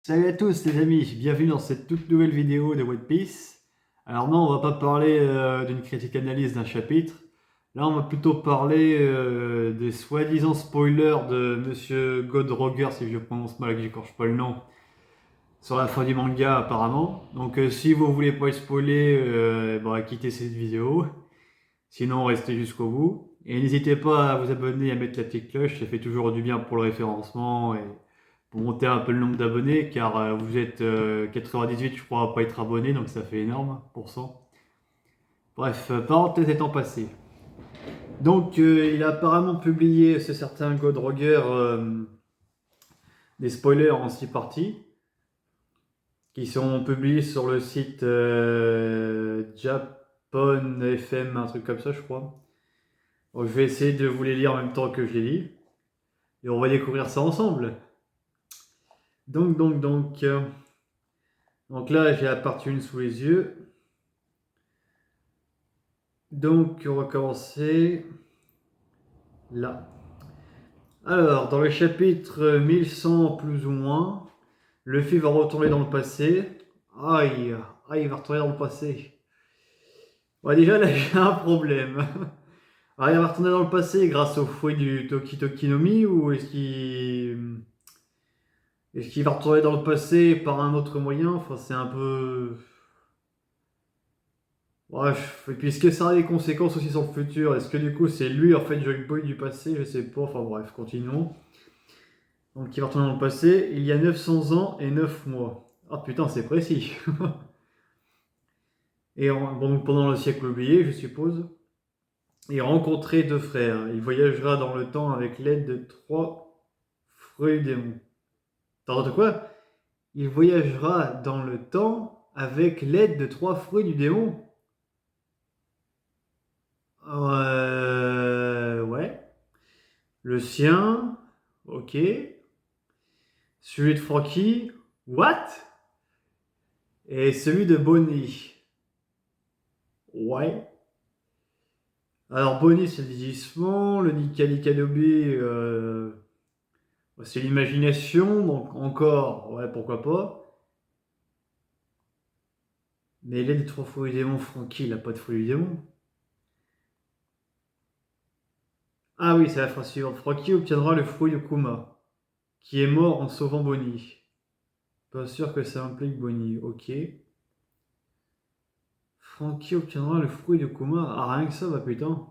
Salut à tous les amis, bienvenue dans cette toute nouvelle vidéo de One Piece. Alors non, on va pas parler d'une critique analyse d'un chapitre. Là, on va plutôt parler des soi-disant spoilers de Monsieur Godroger, si je prononce mal et que j'écorche pas le nom, sur la fin du manga apparemment. Donc si vous voulez pas être spoilé, quittez cette vidéo. Sinon, restez jusqu'au bout. Et n'hésitez pas à vous abonner et à mettre la petite cloche, ça fait toujours du bien pour le référencement et pour monter un peu le nombre d'abonnés, car vous êtes 98, je crois, à pas être abonné, donc ça fait énorme, pourcent. Bref, parenthèse étant passée. Donc, il a apparemment publié, ce certain Godroger, des spoilers en 6 parties, qui sont publiés sur le site Japon FM, un truc comme ça, je crois. Donc, je vais essayer de vous les lire en même temps que je les lis, et on va découvrir ça ensemble. Donc là, j'ai la partie 1 sous les yeux. Donc, on va commencer là. Alors, dans le chapitre 1100 plus ou moins, Luffy va retourner dans le passé. Aïe, aïe, il va retourner dans le passé. Ouais, déjà là, j'ai un problème. Alors, il va retourner dans le passé grâce au fruit du Toki Toki no Mi ou est-ce qu'il va retourner dans le passé par un autre moyen? Enfin, c'est un peu. Bref, et puis est-ce que ça a des conséquences aussi sur le futur? Est-ce que du coup c'est lui en fait Joy Boy du passé? Je sais pas, enfin bref, continuons. Donc il va retourner dans le passé, il y a 900 ans et 9 mois. Ah putain, c'est précis. Donc, pendant le siècle oublié, je suppose, il rencontrait deux frères. Il voyagera dans le temps avec l'aide de trois fruits démons. T'entends de quoi? Il voyagera dans le temps avec l'aide de trois fruits du démon. Ouais. Le sien, ok. Celui de Frankie, what? Et celui de Bonnie, ouais. Alors Bonnie c'est le vieillissement, le Nikali Kanobi c'est l'imagination, donc encore, ouais pourquoi pas. Mais il a des trois fruits du démon, Frankie il a pas de fruits du démon. Ah oui, c'est la phrase suivante. Frankie obtiendra le fruit de Kuma, qui est mort en sauvant Bonnie. Pas sûr que ça implique Bonnie, ok. Frankie obtiendra le fruit de Kuma. Ah rien que ça, bah putain.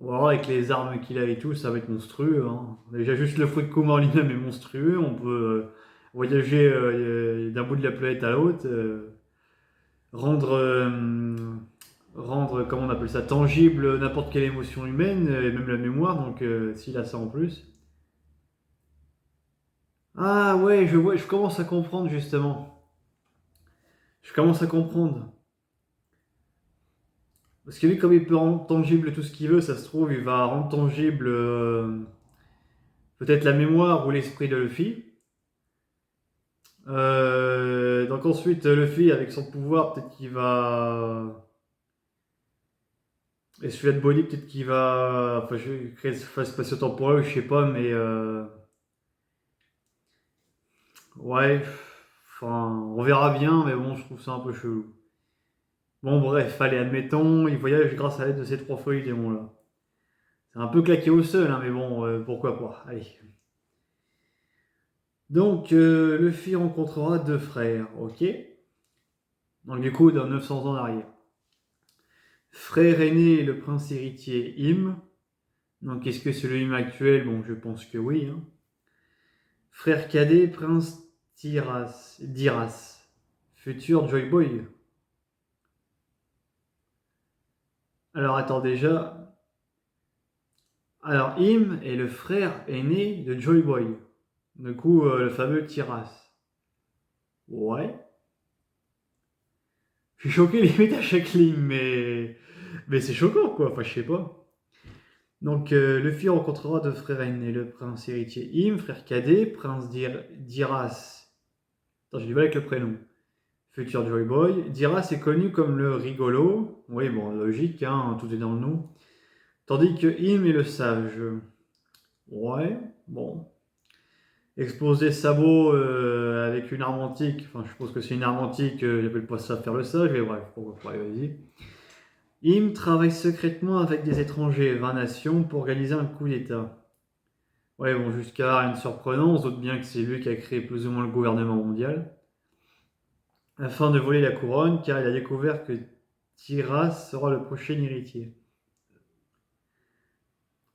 On va voir avec les armes qu'il a et tout, ça va être monstrueux, hein. Déjà, juste le fruit de Kuma en lui-même est monstrueux. On peut voyager d'un bout de la planète à l'autre, rendre, rendre, comment on appelle ça, tangible n'importe quelle émotion humaine, et même la mémoire, donc s'il a ça en plus. Ah ouais, je commence à comprendre justement. Je commence à comprendre. Parce que lui, comme il peut rendre tangible tout ce qu'il veut, ça se trouve, il va rendre tangible peut-être la mémoire ou l'esprit de Luffy. Donc ensuite, Luffy, avec son pouvoir, peut-être qu'il va... Et celui-là de Bonnie, peut-être qu'il va... Enfin, je vais créer ce spatio-temporel, je sais pas, mais... Ouais, enfin, on verra bien, mais bon, je trouve ça un peu chelou. Bon, bref, allez, admettons, il voyage grâce à l'aide de ces trois feuilles démons-là. C'est un peu claqué au sol, hein, mais bon, pourquoi pas, allez. Donc, Luffy rencontrera deux frères, ok? Donc du coup, dans 900 ans en arrière. Frère aîné, le prince héritier Im. Donc est-ce que c'est le Im actuel? Bon, je pense que oui, hein. Frère cadet, prince Diras. Futur Joy Boy. Alors attends déjà. Alors Im est le frère aîné de Joy Boy. Du coup, le fameux Tiras. Ouais. Je suis choqué limite à chaque ligne, mais c'est choquant quoi. Enfin, je sais pas. Donc, Luffy rencontrera deux frères aînés, le prince héritier Im, frère cadet, prince Diras. Attends, j'ai du mal avec le prénom. Futur Joy Boy. Diras est connu comme le rigolo. Oui, bon, logique, hein, tout est dans le nom. Tandis que Im est le sage. Ouais, bon. expose des sabots avec une arme antique. Enfin, je suppose que c'est une arme antique, j'appelle pas ça faire le sage, mais bref, pourquoi pas, vas-y. Im travaille secrètement avec des étrangers, 20 nations, pour organiser un coup d'État. Ouais, bon, jusqu'à rien de surprenant, on se doute bien que c'est lui qui a créé plus ou moins le gouvernement mondial, afin de voler la couronne, car il a découvert que Tiras sera le prochain héritier.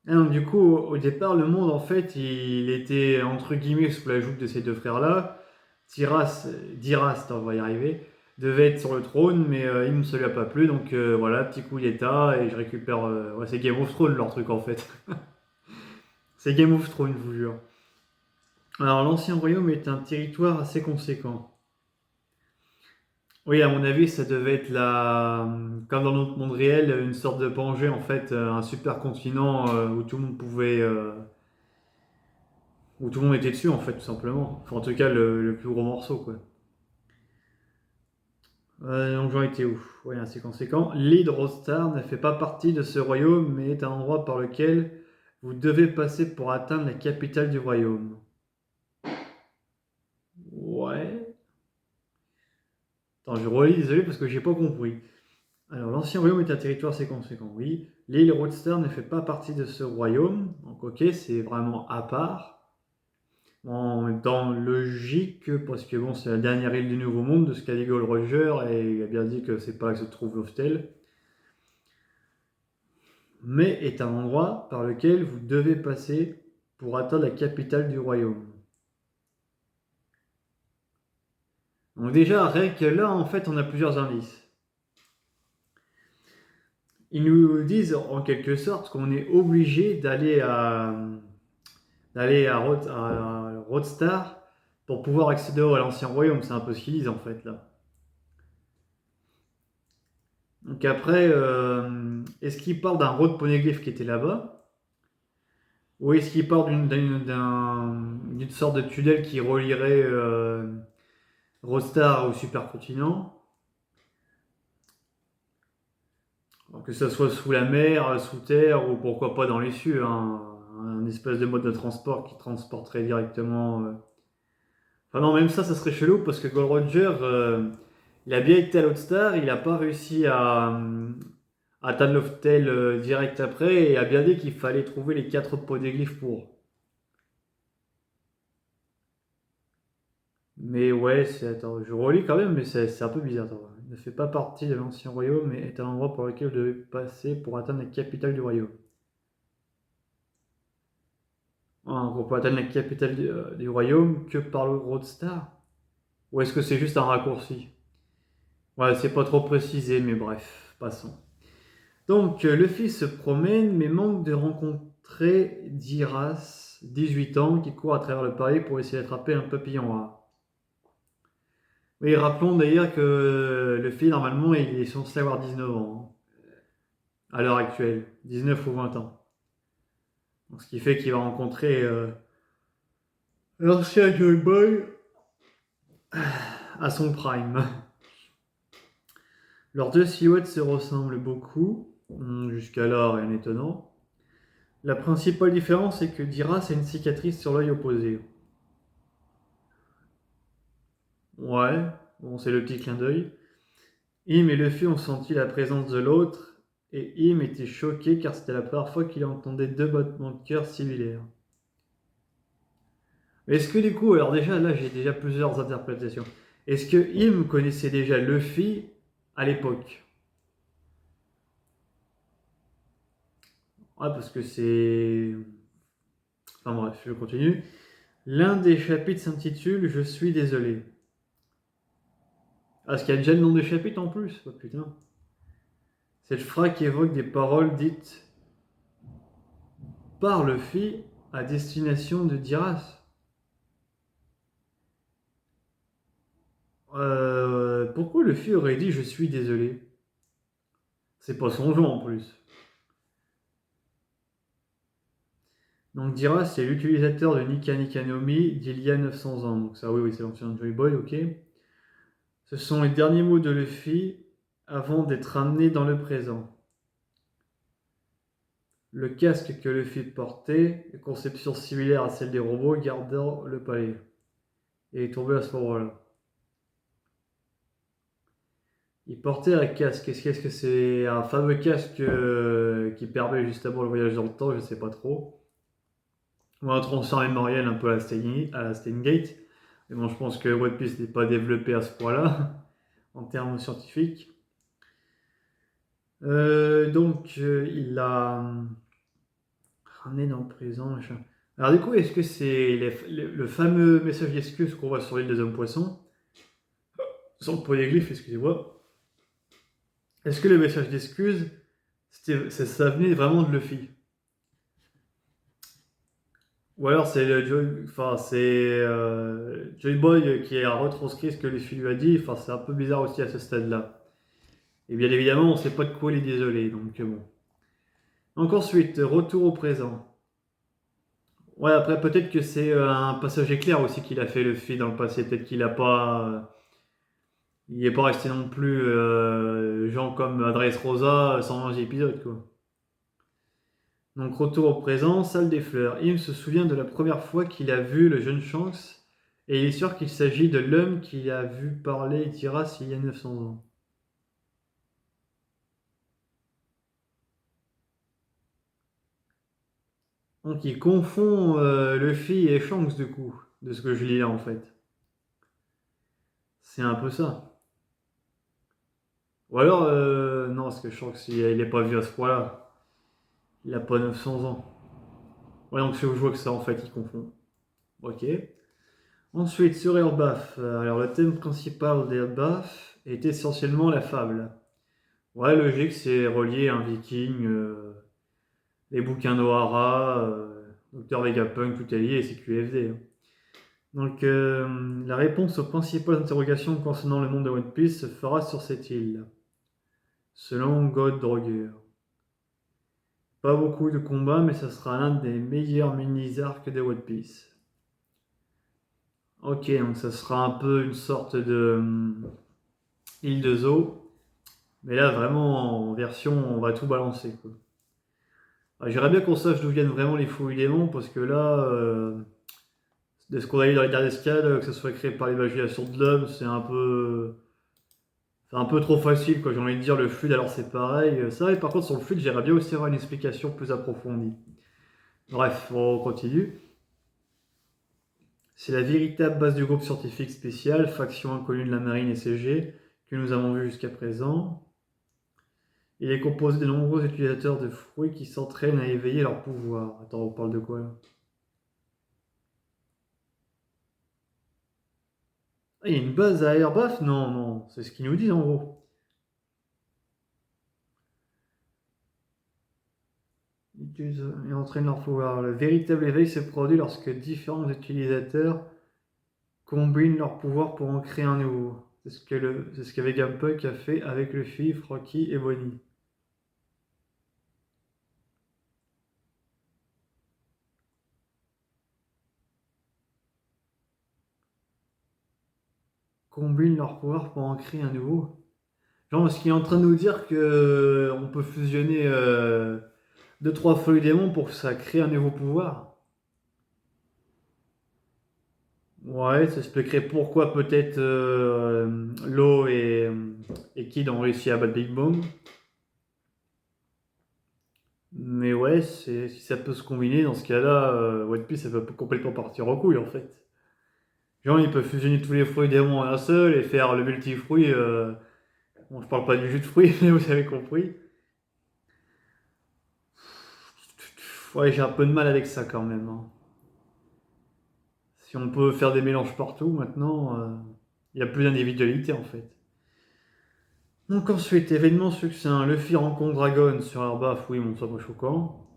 Et donc, du coup, au départ, le monde, en fait, il était entre guillemets sous la joug de ces deux frères-là. Diras, on va y arriver, devait être sur le trône, mais il ne se lui a pas plu, donc voilà, petit coup d'état, et je récupère. Ouais, c'est Game of Thrones leur truc en fait. C'est Game of Thrones, je vous jure. Alors, l'Ancien Royaume est un territoire assez conséquent. Oui, à mon avis, ça devait être comme dans notre monde réel, une sorte de Pangée, en fait, un super continent où tout le monde pouvait. Où tout le monde était dessus, en fait, tout simplement. Enfin, en tout cas, le plus gros morceau, quoi. Donc j'en étais où? Oui, assez conséquent. L'Hydrostar ne fait pas partie de ce royaume, mais est un endroit par lequel vous devez passer pour atteindre la capitale du royaume. Ouais. Attends, je relis, désolé, parce que j'ai pas compris. Alors, l'ancien royaume est un territoire assez conséquent, oui. L'île Roadster ne fait pas partie de ce royaume, donc ok, c'est vraiment à part. En même temps, logique, parce que bon, c'est la dernière île du Nouveau Monde de ce qu'a dit Gold Roger, et il a bien dit que c'est pas là que se trouve Loftel, mais est un endroit par lequel vous devez passer pour atteindre la capitale du royaume. Donc déjà, rien que là, en fait, on a plusieurs indices. Ils nous disent en quelque sorte qu'on est obligé d'aller à Roadstar pour pouvoir accéder à l'ancien royaume. C'est un peu ce qu'ils disent en fait là. Donc après, est-ce qu'ils parlent d'un road poneglyph qui était là-bas? Ou est-ce qu'ils parlent d'une sorte de tunnel qui relierait Roadstar au supercontinent? Alors que ça soit sous la mer, sous terre ou pourquoi pas dans les cieux, hein, un espèce de mode de transport qui transporterait directement. Enfin non, même ça serait chelou parce que Gold Roger, il a bien été à l'Outstar, il n'a pas réussi à atteindre l'Oftel direct après et a bien dit qu'il fallait trouver les 4 poneglyphes pour. Mais ouais, attends, je relis quand même, mais c'est un peu bizarre. Attends. Il ne fait pas partie de l'ancien royaume, mais est un endroit par lequel vous devez passer pour atteindre la capitale du royaume. On peut atteindre la capitale du royaume que par le Roadstar? Ou est-ce que c'est juste un raccourci? Ouais, c'est pas trop précisé, mais bref, passons. Donc, le fils se promène, mais manque de rencontrer Diras, 18 ans, qui court à travers le palais pour essayer d'attraper un papillon rare. Oui, rappelons d'ailleurs que le fils, normalement, il est censé avoir 19 ans, hein, à l'heure actuelle, 19 ou 20 ans. Donc, ce qui fait qu'il va rencontrer l'ancien Joy Boy à son prime. Leurs deux silhouettes se ressemblent beaucoup, jusqu'alors rien d'étonnant. La principale différence est que Diras a une cicatrice sur l'œil opposé. Ouais, bon, c'est le petit clin d'œil. Im et Luffy ont senti la présence de l'autre, et Im était choqué car c'était la première fois qu'il entendait deux battements de cœur similaires. Mais est-ce que du coup, alors déjà là j'ai déjà plusieurs interprétations. Est-ce que Im connaissait déjà Luffy à l'époque? Ouais, parce que c'est... Enfin bref, je continue. L'un des chapitres s'intitule Je suis désolé. Ah, parce qu'il y a déjà le nom des chapitres en plus? Oh putain. Cette phrase qui évoque des paroles dites par Luffy à destination de Diras. Pourquoi Luffy aurait dit je suis désolé? C'est pas son genre en plus. Donc Diras, c'est l'utilisateur de Nika Nikanomi d'il y a 900 ans. Donc ça, oui, oui, c'est l'ancien Joy Boy, ok. Ce sont les derniers mots de Luffy avant d'être amené dans le présent. Le casque que Luffy portait, conception similaire à celle des robots, gardant le palais. Et est tombé à ce moment-là. Il portait un casque. Est-ce que c'est un fameux casque qui permet justement le voyage dans le temps? Je sais pas trop. Ou un transfert mémoriel un peu à la Steingate. Mais bon, je pense que One Piece n'est pas développé à ce point-là, en termes scientifiques. Il a ramené dans le présent, machin. Alors du coup, est-ce que c'est le fameux message d'excuse qu'on voit sur l'île des hommes poissons? Sans le polyglyphe, excusez-moi. Est-ce que le message d'excuse, ça venait vraiment de Luffy? Ou alors c'est Joy Boy qui a retranscrit ce que Luffy lui a dit. Enfin, c'est un peu bizarre aussi à ce stade-là. Et bien évidemment, on ne sait pas de quoi il est désolé, donc bon. Donc ensuite, retour au présent. Ouais, après peut-être que c'est un passage éclair aussi qu'il a fait Luffy dans le passé. Peut-être qu'il a pas, il n'est pas resté non plus gens comme Adresse Rosa 120 épisodes quoi. Donc retour au présent, salle des fleurs. Im se souvient de la première fois qu'il a vu le jeune Shanks et il est sûr qu'il s'agit de l'homme qu'il a vu parler Tiras il y a 900 ans. Donc il confond Luffy et Shanks du coup, de ce que je lis là en fait. C'est un peu ça. Ou alors, non, parce que Shanks il est pas vu à ce point-là. Il a pas 900 ans. Ouais, donc je vois que ça en fait il confond. Ok. Ensuite, sur Earthbaf. Alors le thème principal d'Earthbaf est essentiellement la fable. Ouais, logique, c'est relié à un viking, les bouquins d'Ohara, Dr Vegapunk, tout est lié, et c'est QFD. Hein. Donc, la réponse aux principales interrogations concernant le monde de One Piece se fera sur cette île, selon God Droger. Pas beaucoup de combats, mais ça sera l'un des meilleurs mini-arcs de One Piece. Ok, donc ça sera un peu une sorte de île de Zo, mais là vraiment en version on va tout balancer quoi. J'aimerais bien qu'on sache d'où viennent vraiment les faux éléments parce que là, de ce qu'on a eu dans les dernières escales, que ce soit créé par l'imagination de l'homme, c'est un peu trop facile quoi. J'ai envie de dire le fluide alors c'est pareil. Ça et par contre sur le fluide j'aimerais bien aussi avoir une explication plus approfondie. Bref, on continue. C'est la véritable base du groupe scientifique spécial, faction inconnue de la marine et CG, que nous avons vu jusqu'à présent. Il est composé de nombreux utilisateurs de fruits qui s'entraînent à éveiller leur pouvoir. Attends, on parle de quoi là? Ah, il y a une base à Airbaf? Non, non, c'est ce qu'ils nous disent en gros. Ils entraînent leur pouvoir. Le véritable éveil se produit lorsque différents utilisateurs combinent leur pouvoir pour en créer un nouveau. C'est ce que Vegapunk a fait avec Luffy, Franky et Bonnie. Combinent leur pouvoir pour en créer un nouveau. Genre, ce qui est en train de nous dire que on peut fusionner 2-3 feuilles démons pour que ça crée un nouveau pouvoir. Ouais, ça expliquerait pourquoi peut-être Law et Kid ont réussi à battre Big Mom. Mais ouais, si ça peut se combiner, dans ce cas-là, One Piece, ça peut complètement partir en couille en fait. Genre, ils peuvent fusionner tous les fruits démons en un seul et faire le multifruit. Bon, je parle pas du jus de fruits, mais vous avez compris. Ouais, j'ai un peu de mal avec ça quand même. Hein. Si on peut faire des mélanges partout maintenant, il n'y a plus d'individualité en fait. Donc ensuite, événement succinct, Luffy rencontre Dragon sur Earthbaf, oui, bon, ça pas choquant.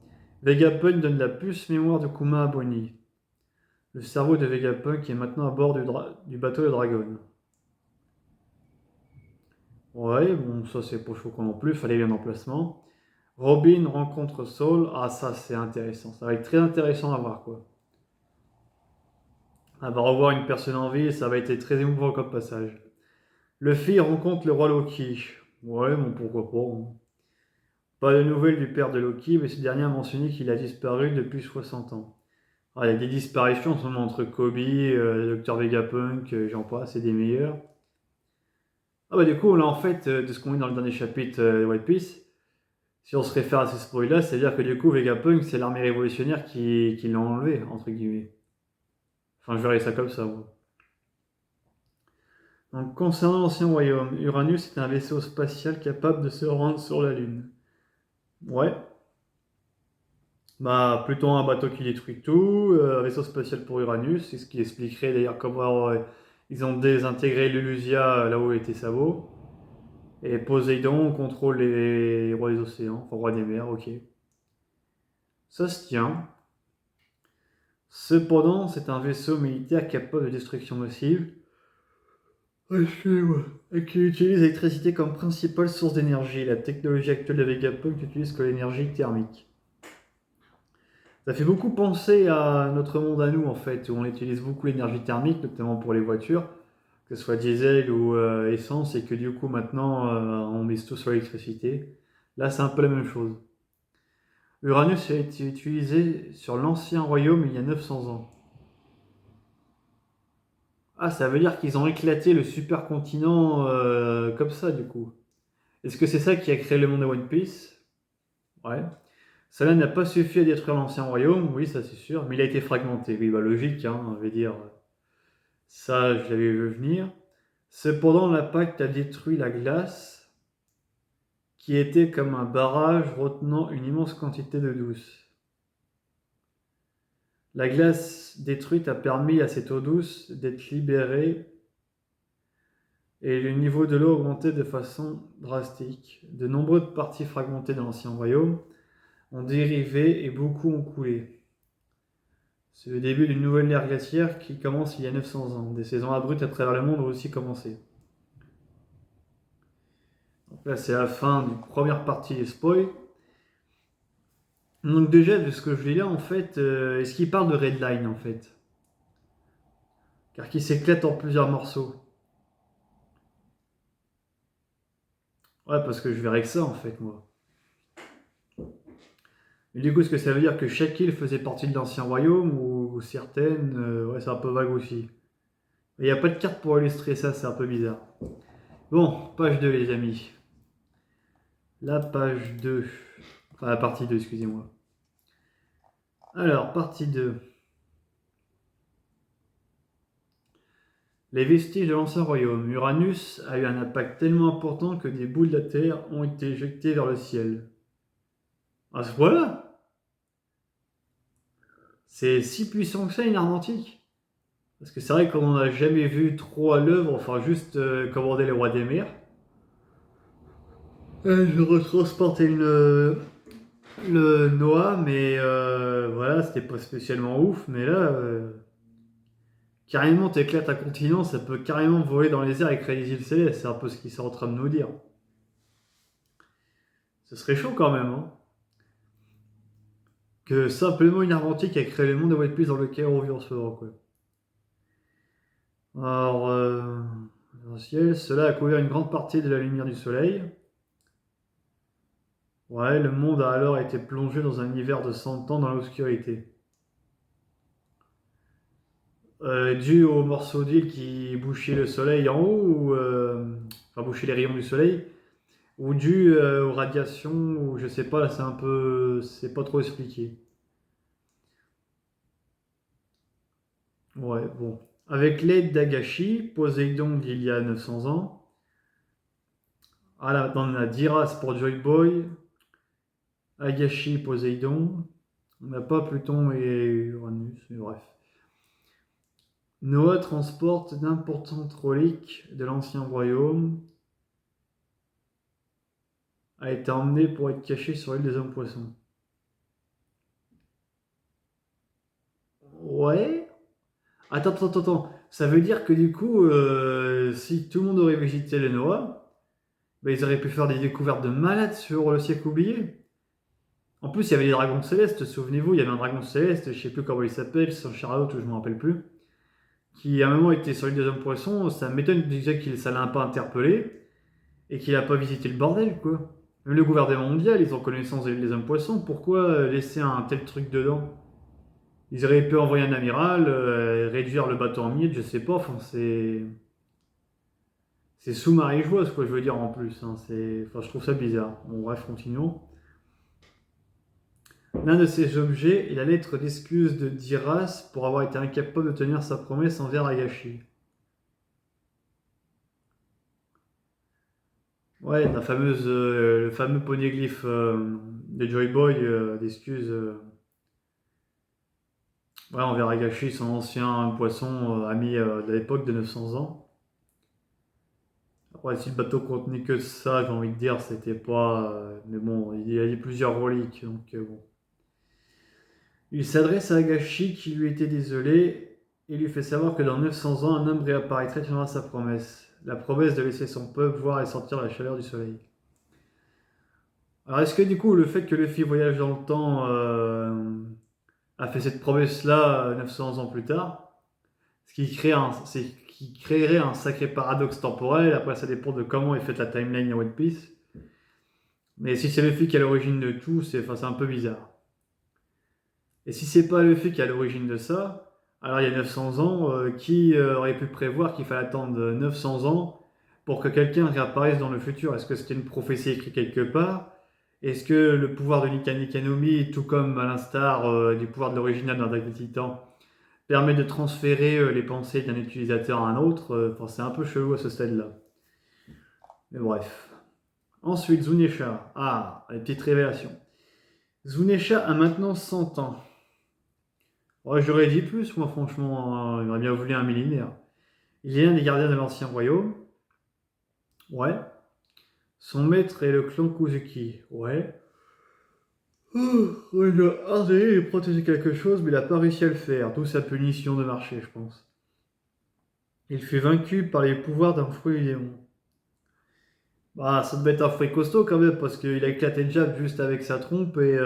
Vegapunk donne la puce mémoire de Kuma à Bonnie. Le cerveau de Vegapunk est maintenant à bord du bateau de Dragon. Ouais, bon, ça c'est pas choquant non plus, fallait bien emplacement. Robin rencontre Saul, ah ça c'est intéressant, ça va être très intéressant à voir quoi. Elle va revoir une personne en vie, ça va être très émouvant comme passage. Luffy rencontre le roi Loki. Ouais, bon pourquoi pas. Hein. Pas de nouvelles du père de Loki, mais ce dernier a mentionné qu'il a disparu depuis 60 ans. Alors, il y a des disparitions en ce moment entre Kobe, Dr Vegapunk, j'en passe, c'est des meilleurs. Ah bah du coup, là en fait, de ce qu'on dit dans le dernier chapitre de One Piece, si on se réfère à ces spoils-là, c'est-à-dire que du coup, Vegapunk, c'est l'armée révolutionnaire qui l'a enlevé, entre guillemets. Enfin, je verrais ça comme ça, moi. Donc, concernant l'ancien royaume, Uranus est un vaisseau spatial capable de se rendre sur la Lune. Ouais. Bah, plutôt un bateau qui détruit tout, un vaisseau spatial pour Uranus, c'est ce qui expliquerait d'ailleurs comment ils ont désintégré l'Elusia là où était Sabo. Et Poséidon contrôle les rois des océans, enfin rois des mers, ok. Ça se tient. Cependant, c'est un vaisseau militaire capable de destruction massive. Excusez-moi. Et qui utilise l'électricité comme principale source d'énergie. La technologie actuelle de Vegapunk n'utilise que l'énergie thermique. Ça fait beaucoup penser à notre monde à nous en fait, où on utilise beaucoup l'énergie thermique, notamment pour les voitures, que ce soit diesel ou essence, et que du coup maintenant on mise tout sur l'électricité. Là c'est un peu la même chose. Uranus a été utilisé sur l'ancien royaume il y a 900 ans. Ah, ça veut dire qu'ils ont éclaté le supercontinent comme ça du coup. Est-ce que c'est ça qui a créé le monde de One Piece? Ouais. Cela n'a pas suffi à détruire l'ancien royaume, oui, ça c'est sûr, mais il a été fragmenté. Oui, bah logique, hein, on va dire. Ça, je l'avais vu venir. Cependant, l'impact a détruit la glace, qui était comme un barrage retenant une immense quantité d'eau douce. La glace détruite a permis à cette eau douce d'être libérée et le niveau de l'eau a augmenté de façon drastique. De nombreuses parties fragmentées de l'ancien royaume ont dérivé et beaucoup ont coulé. C'est le début d'une nouvelle ère glaciaire qui commence il y a 900 ans. Des saisons abruptes à travers le monde ont aussi commencé. Donc là, c'est la fin d'une première partie des spoils. Donc déjà, de ce que je lis là, en fait, est-ce qu'il parle de Redline, en fait? Car qui s'éclate en plusieurs morceaux. Ouais, parce que je verrais que ça, en fait, moi. Et du coup, est-ce que ça veut dire que chaque île faisait partie de l'ancien royaume ou certaines ouais, c'est un peu vague aussi. Il n'y a pas de carte pour illustrer ça, c'est un peu bizarre. Bon, page 2, les amis. La page 2. Enfin, la partie 2, excusez-moi. Alors, partie 2. Les vestiges de l'ancien royaume. Uranus a eu un impact tellement important que des boules de la Terre ont été jetées vers le ciel. À ce point-là, c'est si puissant que ça, une arme antique. Parce que c'est vrai qu'on n'en a jamais vu trop à l'œuvre, enfin juste commander les rois des mers. Je retransportais le Noah, mais voilà, c'était pas spécialement ouf. Mais là, carrément, t'éclates un continent, ça peut carrément voler dans les airs et créer des îles célestes. C'est un peu ce qu'ils sont en train de nous dire. Ce serait chaud quand même, hein. Que simplement une arme antique a créé le monde de One Piece dans lequel on vit en ce moment, quoi. Alors, essentiel, cela a couvert une grande partie de la lumière du soleil. Ouais, le monde a alors été plongé dans un hiver de 100 ans dans l'obscurité. Dû aux morceaux d'île qui bouchaient le soleil en haut, ou, enfin bouchaient les rayons du soleil, ou dû aux radiations, ou je sais pas, c'est un peu, c'est pas trop expliqué. Ouais, bon. Avec l'aide d'Agashi, Poséidon d'il y a 900 ans, dans la Diras pour Joy Boy, Agashi, Poséidon, on n'a pas Pluton et Uranus, mais bref. Noah transporte d'importantes reliques de l'ancien royaume, a été emmené pour être caché sur l'île des hommes poissons. Ouais. Attends. Ça veut dire que du coup, si tout le monde aurait visité les Noah, bah, ils auraient pu faire des découvertes de malades sur le siècle oublié. En plus, il y avait les dragons célestes, souvenez-vous, il y avait un dragon céleste, je sais plus comment il s'appelle, c'est un Charlotte ou je me rappelle plus, qui à un moment était sur l'île des hommes poissons. Ça m'étonne déjà qu'il ça l'a pas interpellé et qu'il a pas visité le bordel, quoi. Même le gouvernement mondial, ils ont connaissance des hommes poissons. Pourquoi laisser un tel truc dedans? Ils auraient pu envoyer un amiral, réduire le bateau en miettes, je sais pas. Enfin, c'est sous-marie-joie, ce que je veux dire en plus. Hein. Enfin, je trouve ça bizarre. Bon, bref, continuons. L'un de ces objets est la lettre d'excuse de Diras pour avoir été incapable de tenir sa promesse envers Agashi. Ouais, le fameux poneglyphe de Joy Boy d'excuse ouais, envers Agashi, son ancien poisson ami de l'époque de 900 ans. Après, si le bateau contenait que ça, j'ai envie de dire, c'était pas. Mais bon, il y a plusieurs reliques, donc bon. Il s'adresse à Agashi qui lui était désolé et lui fait savoir que dans 900 ans, un homme réapparaîtrait et tiendra sa promesse. La promesse de laisser son peuple voir et sentir la chaleur du soleil. Alors est-ce que du coup le fait que Luffy voyage dans le temps a fait cette promesse-là 900 ans plus tard, ce qui créerait un sacré paradoxe temporel, après ça dépend de comment est faite la timeline de One Piece, mais si c'est Luffy qui est à l'origine de tout, c'est un peu bizarre. Et si c'est pas Luffy qui est à l'origine de ça, alors il y a 900 ans, qui aurait pu prévoir qu'il fallait attendre 900 ans pour que quelqu'un réapparaisse dans le futur? Est-ce que c'était une prophétie écrite quelque part? Est-ce que le pouvoir de Nika Nikanomi, tout comme à l'instar du pouvoir de l'original dans Attaque des Titans, permet de transférer les pensées d'un utilisateur à un autre? Enfin, c'est un peu chelou à ce stade-là. Mais bref. Ensuite, Zunesha. Ah, les petites révélations. Zunesha a maintenant 100 ans. Ouais, j'aurais dit plus, moi, franchement. J'aurais bien voulu un millénaire. Il est l'un des gardiens de l'ancien royaume. Ouais. Son maître est le clan Kuzuki. Ouais. Oh, il a essayé de protéger quelque chose, mais il n'a pas réussi à le faire, d'où sa punition de marché, je pense. Il fut vaincu par les pouvoirs d'un fruit du démon. Bah, ça devait être un fruit costaud quand même, parce qu'il a éclaté le jab juste avec sa trompe, et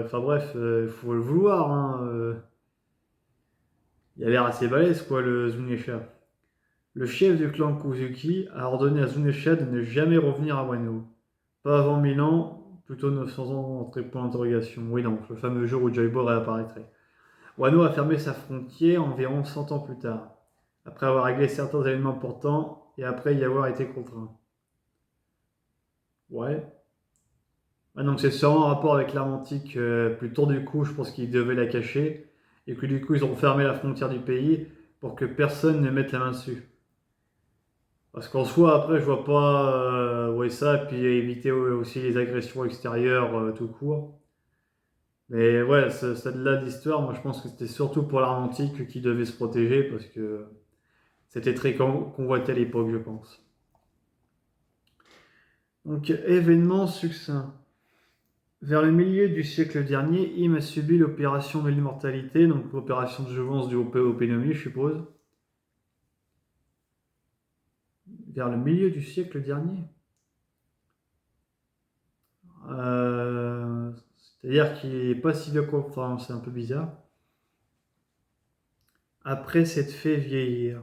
enfin bref, il faut le vouloir, hein. Il a l'air assez balèze, quoi, le Zunesha. Le chef du clan Kuzuki a ordonné à Zunesha de ne jamais revenir à Wano. Pas avant 1000 ans, plutôt 900 ans, entre point d'interrogation. Oui, donc, le fameux jour où Joy Boy réapparaîtrait. Wano a fermé sa frontière environ 100 ans plus tard, après avoir réglé certains événements importants et après y avoir été contraint. Ouais. Ah, donc c'est sûrement en rapport avec l'art antique, plutôt du coup, je pense qu'ils devaient la cacher, et que du coup ils ont fermé la frontière du pays pour que personne ne mette la main dessus. Parce qu'en soi, après, je vois pas ouais, ça, puis éviter aussi les agressions extérieures tout court. Mais ouais, celle-là d'histoire, moi je pense que c'était surtout pour l'art antique qui devait se protéger, parce que c'était très convoité à l'époque, je pense. Donc, événement succinct. Vers le milieu du siècle dernier, Im a subi l'opération de l'immortalité, donc l'opération de jouvence du Opénomi, je suppose. Vers le milieu du siècle dernier. Euh, C'est-à-dire qu'il n'est pas si vieux quoi. Enfin, c'est un peu bizarre. Après s'être fait vieillir.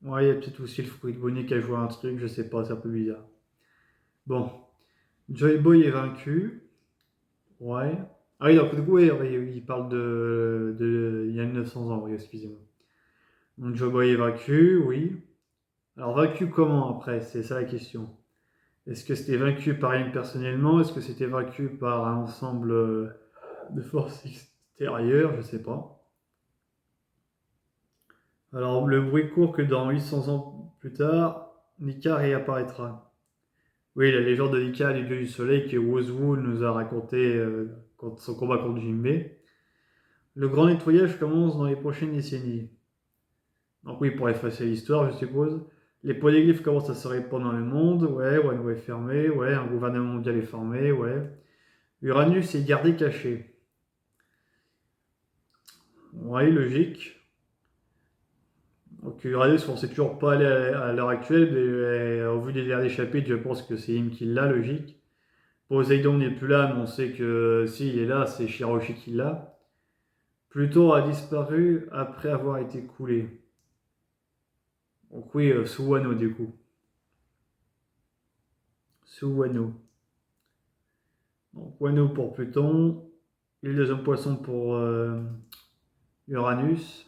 Ouais, il y a peut-être aussi le fruit de bonnet qui a joué un truc, je sais pas, c'est un peu bizarre. Bon, Joy Boy est vaincu. Ouais. Ah oui, donc du coup, il parle il y a 900 ans, oui, excusez-moi. Donc Joy Boy est vaincu, oui. Alors vaincu comment après? C'est ça la question. Est-ce que c'était vaincu par lui personnellement? Est-ce que c'était vaincu par un ensemble de forces extérieures? Je sais pas. Alors le bruit court que dans 800 ans plus tard, Nika réapparaîtra. Oui, la légende de Nika, les dieux du soleil, que Wozu nous a raconté quand son combat contre Jinbe. Le grand nettoyage commence dans les prochaines décennies. Donc oui, pour effacer l'histoire, je suppose. Les polyglyphes commencent à se répandre dans le monde, ouais, Wano est fermé, ouais, un gouvernement mondial est formé, ouais. Uranus est gardé caché. Ouais, logique. Donc Uranus, on ne sait toujours pas aller à l'heure actuelle, mais au vu des derniers chapitres, je pense que c'est Im qui l'a, logique. Poséidon n'est plus là, mais on sait que s'il est là, c'est Shiroshi qui l'a. Pluton a disparu après avoir été coulé. Donc oui, sous Wano du coup. sous Wano. Donc Wano pour Pluton, l'île de Jean Poisson pour Uranus,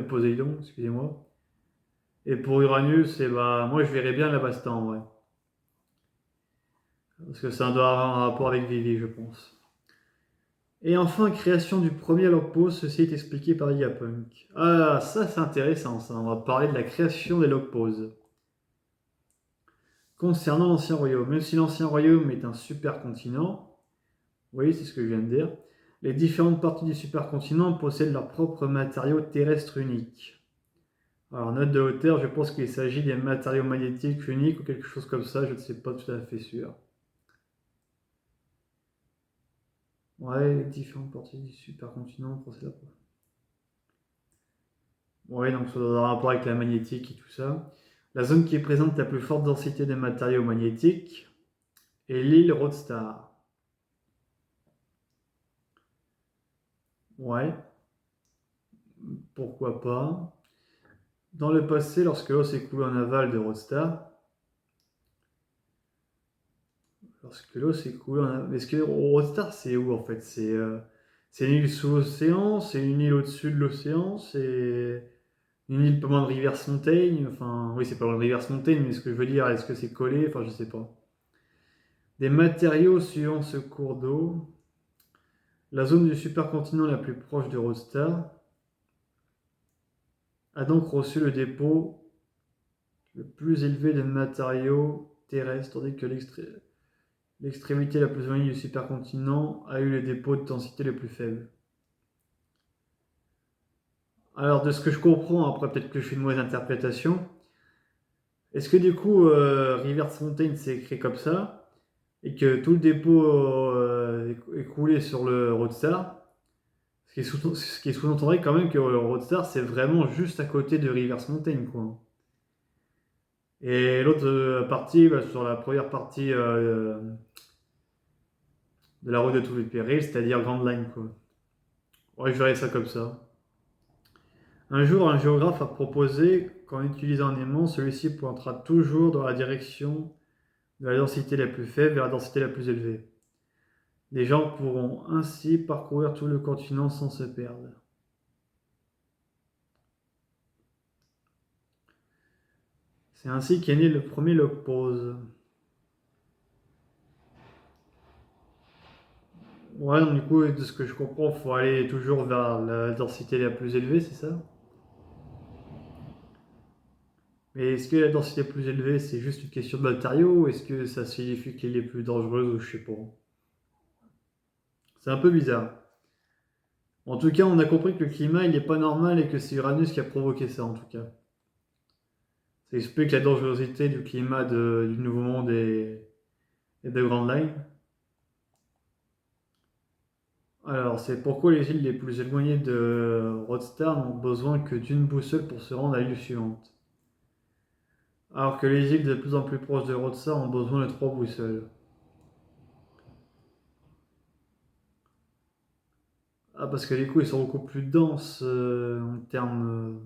Poséidon, excusez-moi. Et pour Uranus, moi je verrais bien la Basta en vrai. Parce que ça doit avoir un rapport avec Vivi, je pense. Et enfin, création du premier log post, ceci est expliqué par Vegapunk. Ah, ça c'est intéressant, ça. On va parler de la création des log posts. Concernant l'Ancien Royaume, même si l'Ancien Royaume est un supercontinent, oui, c'est ce que je viens de dire, les différentes parties du supercontinent possèdent leurs propres matériaux terrestres uniques. Alors, note de hauteur, je pense qu'il s'agit des matériaux magnétiques uniques ou quelque chose comme ça, je ne sais pas tout à fait sûr. Ouais, les différentes parties du supercontinent possèdent leur propre. Ouais, donc ça doit avoir un rapport avec la magnétique et tout ça. La zone qui présente la plus forte densité de matériaux magnétiques est l'île Roadstar. Ouais, pourquoi pas. Dans le passé, lorsque l'eau s'est coulée en aval de Roadstar, est-ce que Roadstar c'est où en fait? C'est une île sous l'océan, c'est une île au-dessus de l'océan, c'est une île pas loin de Rivers Mountain, enfin oui c'est pas loin de Rivers Mountain, mais ce que je veux dire, est-ce que c'est collé? Enfin je sais pas. Des matériaux suivant ce cours d'eau. La zone du supercontinent la plus proche de Roadstar a donc reçu le dépôt le plus élevé de matériaux terrestres, tandis que l'extrémité la plus éloignée du supercontinent a eu le dépôt de densité le plus faible. Alors, de ce que je comprends, après peut-être que je fais une mauvaise interprétation, est-ce que du coup, Rivers Mountain s'est écrit comme ça, et que tout le dépôt est coulé sur le Roadstar, ce qui sous-entendrait quand même que le Roadstar c'est vraiment juste à côté de Rivers Mountain, quoi. Et l'autre partie, sur la première partie de la route de tous les périls, c'est-à-dire Grand Line, quoi. Ouais, je verrais ça comme ça. Un jour, un géographe a proposé qu'en utilisant un aimant, celui-ci pointera toujours dans la direction de la densité la plus faible vers la densité la plus élevée. Les gens pourront ainsi parcourir tout le continent sans se perdre. C'est ainsi qu'est né le premier log pose. Ouais, donc du coup, de ce que je comprends, il faut aller toujours vers la densité la plus élevée, c'est ça? Mais est-ce que la densité plus élevée, c'est juste une question de matériaux ou est-ce que ça signifie qu'elle est plus dangereuse ou je sais pas? C'est un peu bizarre. En tout cas, on a compris que le climat, il n'est pas normal et que c'est Uranus qui a provoqué ça, en tout cas. Ça explique la dangerosité du climat du Nouveau Monde et de Grand Line. Alors, c'est pourquoi les îles les plus éloignées de Roadstar n'ont besoin que d'une boussole pour se rendre à l'île suivante. Alors que les îles de plus en plus proches de Roadstar ont besoin de 3 boussoles. Ah, parce que les coups, ils sont beaucoup plus denses en termes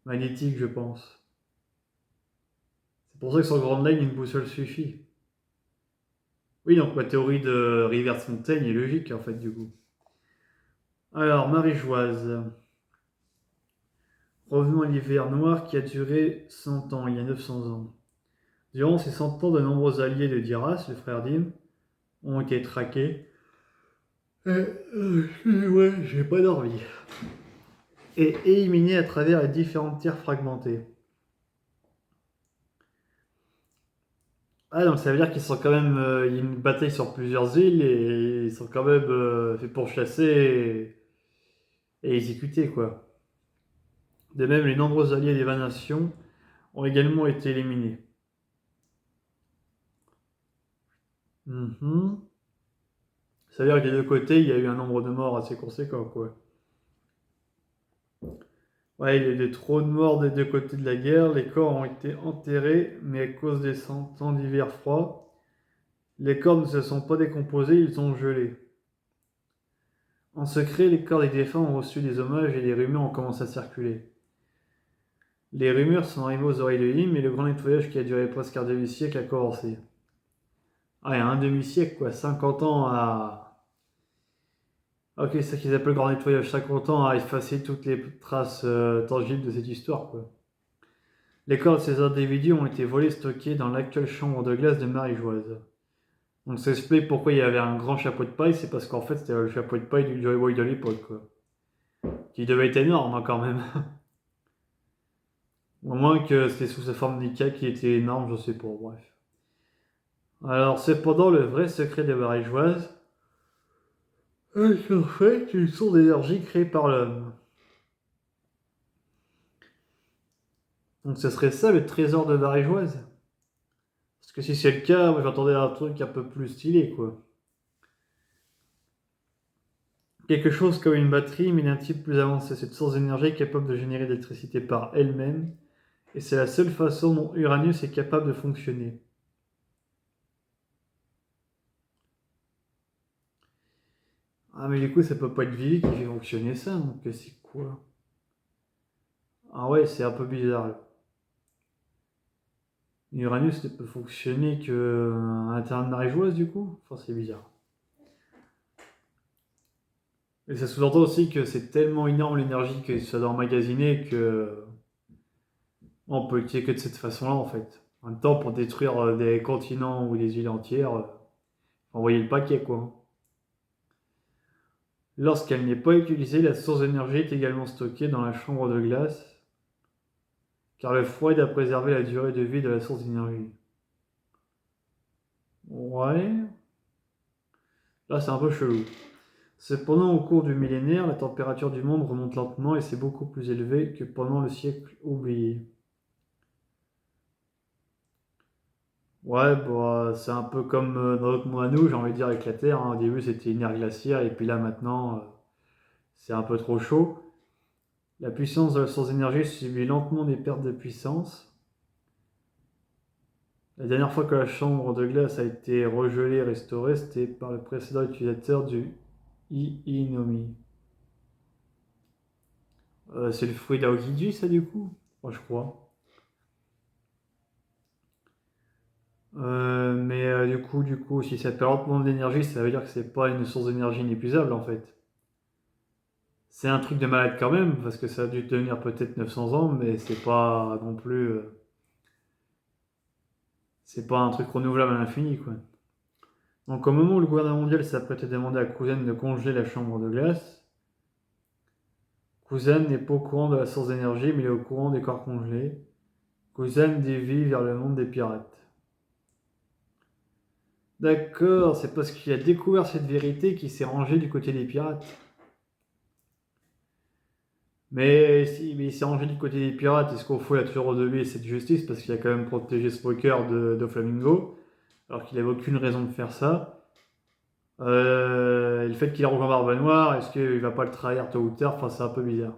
magnétiques, je pense. C'est pour ça que sur Grand Line, une boussole suffit. Oui, donc ma théorie de Rivers Mountain est logique, en fait, du coup. Alors, Marie-Joise. Revenons à l'hiver noir qui a duré 100 ans, il y a 900 ans. Durant ces 100 ans, de nombreux alliés de Diras, le frère Dim, ont été traqués. Ouais, j'ai pas dormi. Et éliminés à travers les différentes terres fragmentées. Ah, donc ça veut dire qu'ils sont quand même. Il y a une bataille sur plusieurs îles et ils sont quand même faits pour chasser et exécuter, quoi. De même, les nombreux alliés des 20 nations ont également été éliminés. Mhm. Ça veut dire que des deux côtés, il y a eu un nombre de morts assez conséquent, quoi. Ouais, il y a eu des trop de morts des deux côtés de la guerre, les corps ont été enterrés, mais à cause des 100 ans d'hiver froid, les corps ne se sont pas décomposés, ils ont gelé. En secret, les corps des défunts ont reçu des hommages et des rumeurs ont commencé à circuler. Les rumeurs sont arrivées aux oreilles de Im et le grand nettoyage qui a duré presque un demi-siècle a commencé. Ah, il y a un demi-siècle, quoi. 50 ans à... Ok, c'est ça qu'ils appellent le grand nettoyage. 50 ans à effacer toutes les traces tangibles de cette histoire, quoi. Les corps de ces individus ont été volés et stockés dans l'actuelle chambre de glace de Marie-Joise. Donc ça explique pourquoi il y avait un grand chapeau de paille, c'est parce qu'en fait c'était le chapeau de paille du Joy Boy de l'époque, quoi. Qui devait être énorme, hein, quand même. Au moins que c'était sous sa forme d'Ika qui était énorme, je sais pas, bref. Alors cependant, le vrai secret des Marie-Joises, c'est en fait une source d'énergie créée par l'homme. Donc ce serait ça le trésor de Marie-Joise. Parce que si c'est le cas, moi j'entendais un truc un peu plus stylé, quoi. Quelque chose comme une batterie, mais d'un type plus avancé. Cette source d'énergie est capable de générer de l'électricité par elle-même, et c'est la seule façon dont Uranus est capable de fonctionner. Ah mais du coup ça peut pas être Vivi qui fait fonctionner ça, donc c'est quoi? Ah ouais, c'est un peu bizarre là. Uranus ne peut fonctionner que à l'intérieur de Marie-Joise du coup? Enfin c'est bizarre. Et ça sous-entend aussi que c'est tellement énorme l'énergie que ça doit emmagasiner que on peut l'utiliser que de cette façon-là en fait. En même temps, pour détruire des continents ou des îles entières, envoyer le paquet quoi. Lorsqu'elle n'est pas utilisée, la source d'énergie est également stockée dans la chambre de glace, car le froid aide à préserver la durée de vie de la source d'énergie. Ouais, là c'est un peu chelou. Cependant, au cours du millénaire, la température du monde remonte lentement et c'est beaucoup plus élevé que pendant le siècle oublié. Ouais, bah, c'est un peu comme dans notre monde à nous, j'ai envie de dire, avec la Terre, hein. Au début, c'était une ère glaciaire, et puis là, maintenant, c'est un peu trop chaud. La puissance de la source d'énergie subit lentement des pertes de puissance. La dernière fois que la chambre de glace a été regelée et restaurée, c'était par le précédent utilisateur du Iinomi. C'est le fruit d'Aokiji, ça, du coup? Moi, je crois. Mais du coup, si ça perd lentement de l'énergie, ça veut dire que c'est pas une source d'énergie inépuisable, en fait. C'est un truc de malade quand même, parce que ça a dû tenir peut-être 900 ans, mais c'est pas non plus. C'est pas un truc renouvelable à l'infini, quoi. Donc, au moment où le gouvernement mondial s'apprête à demander à Kuzen de congeler la chambre de glace, Kuzen n'est pas au courant de la source d'énergie, mais il est au courant des corps congelés. Kuzen dévie vers le monde des pirates. D'accord, c'est parce qu'il a découvert cette vérité qu'il s'est rangé du côté des pirates. Mais il s'est rangé du côté des pirates, est-ce qu'au fond il a toujours redoublé cette justice parce qu'il a quand même protégé Spoker de Flamingo, alors qu'il n'avait aucune raison de faire ça. Et le fait qu'il a rejoint Barbe Noire, est-ce qu'il va pas le trahir tôt ou tard? Enfin, c'est un peu bizarre.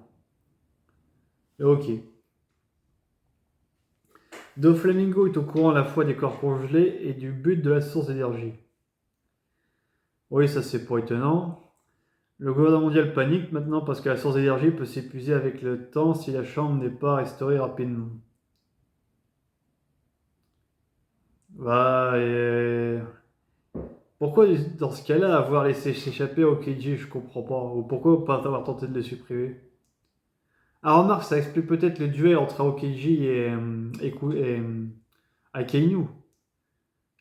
Et ok. Doflamingo est au courant à la fois des corps congelés et du but de la source d'énergie. Oui, ça c'est pas étonnant. Le gouvernement mondial panique maintenant parce que la source d'énergie peut s'épuiser avec le temps si la chambre n'est pas restaurée rapidement. Bah, pourquoi dans ce cas-là avoir laissé s'échapper Aokiji, je comprends pas. Ou pourquoi pas avoir tenté de le supprimer? Ah remarque, ça explique peut-être le duel entre Aokiji et Akainu.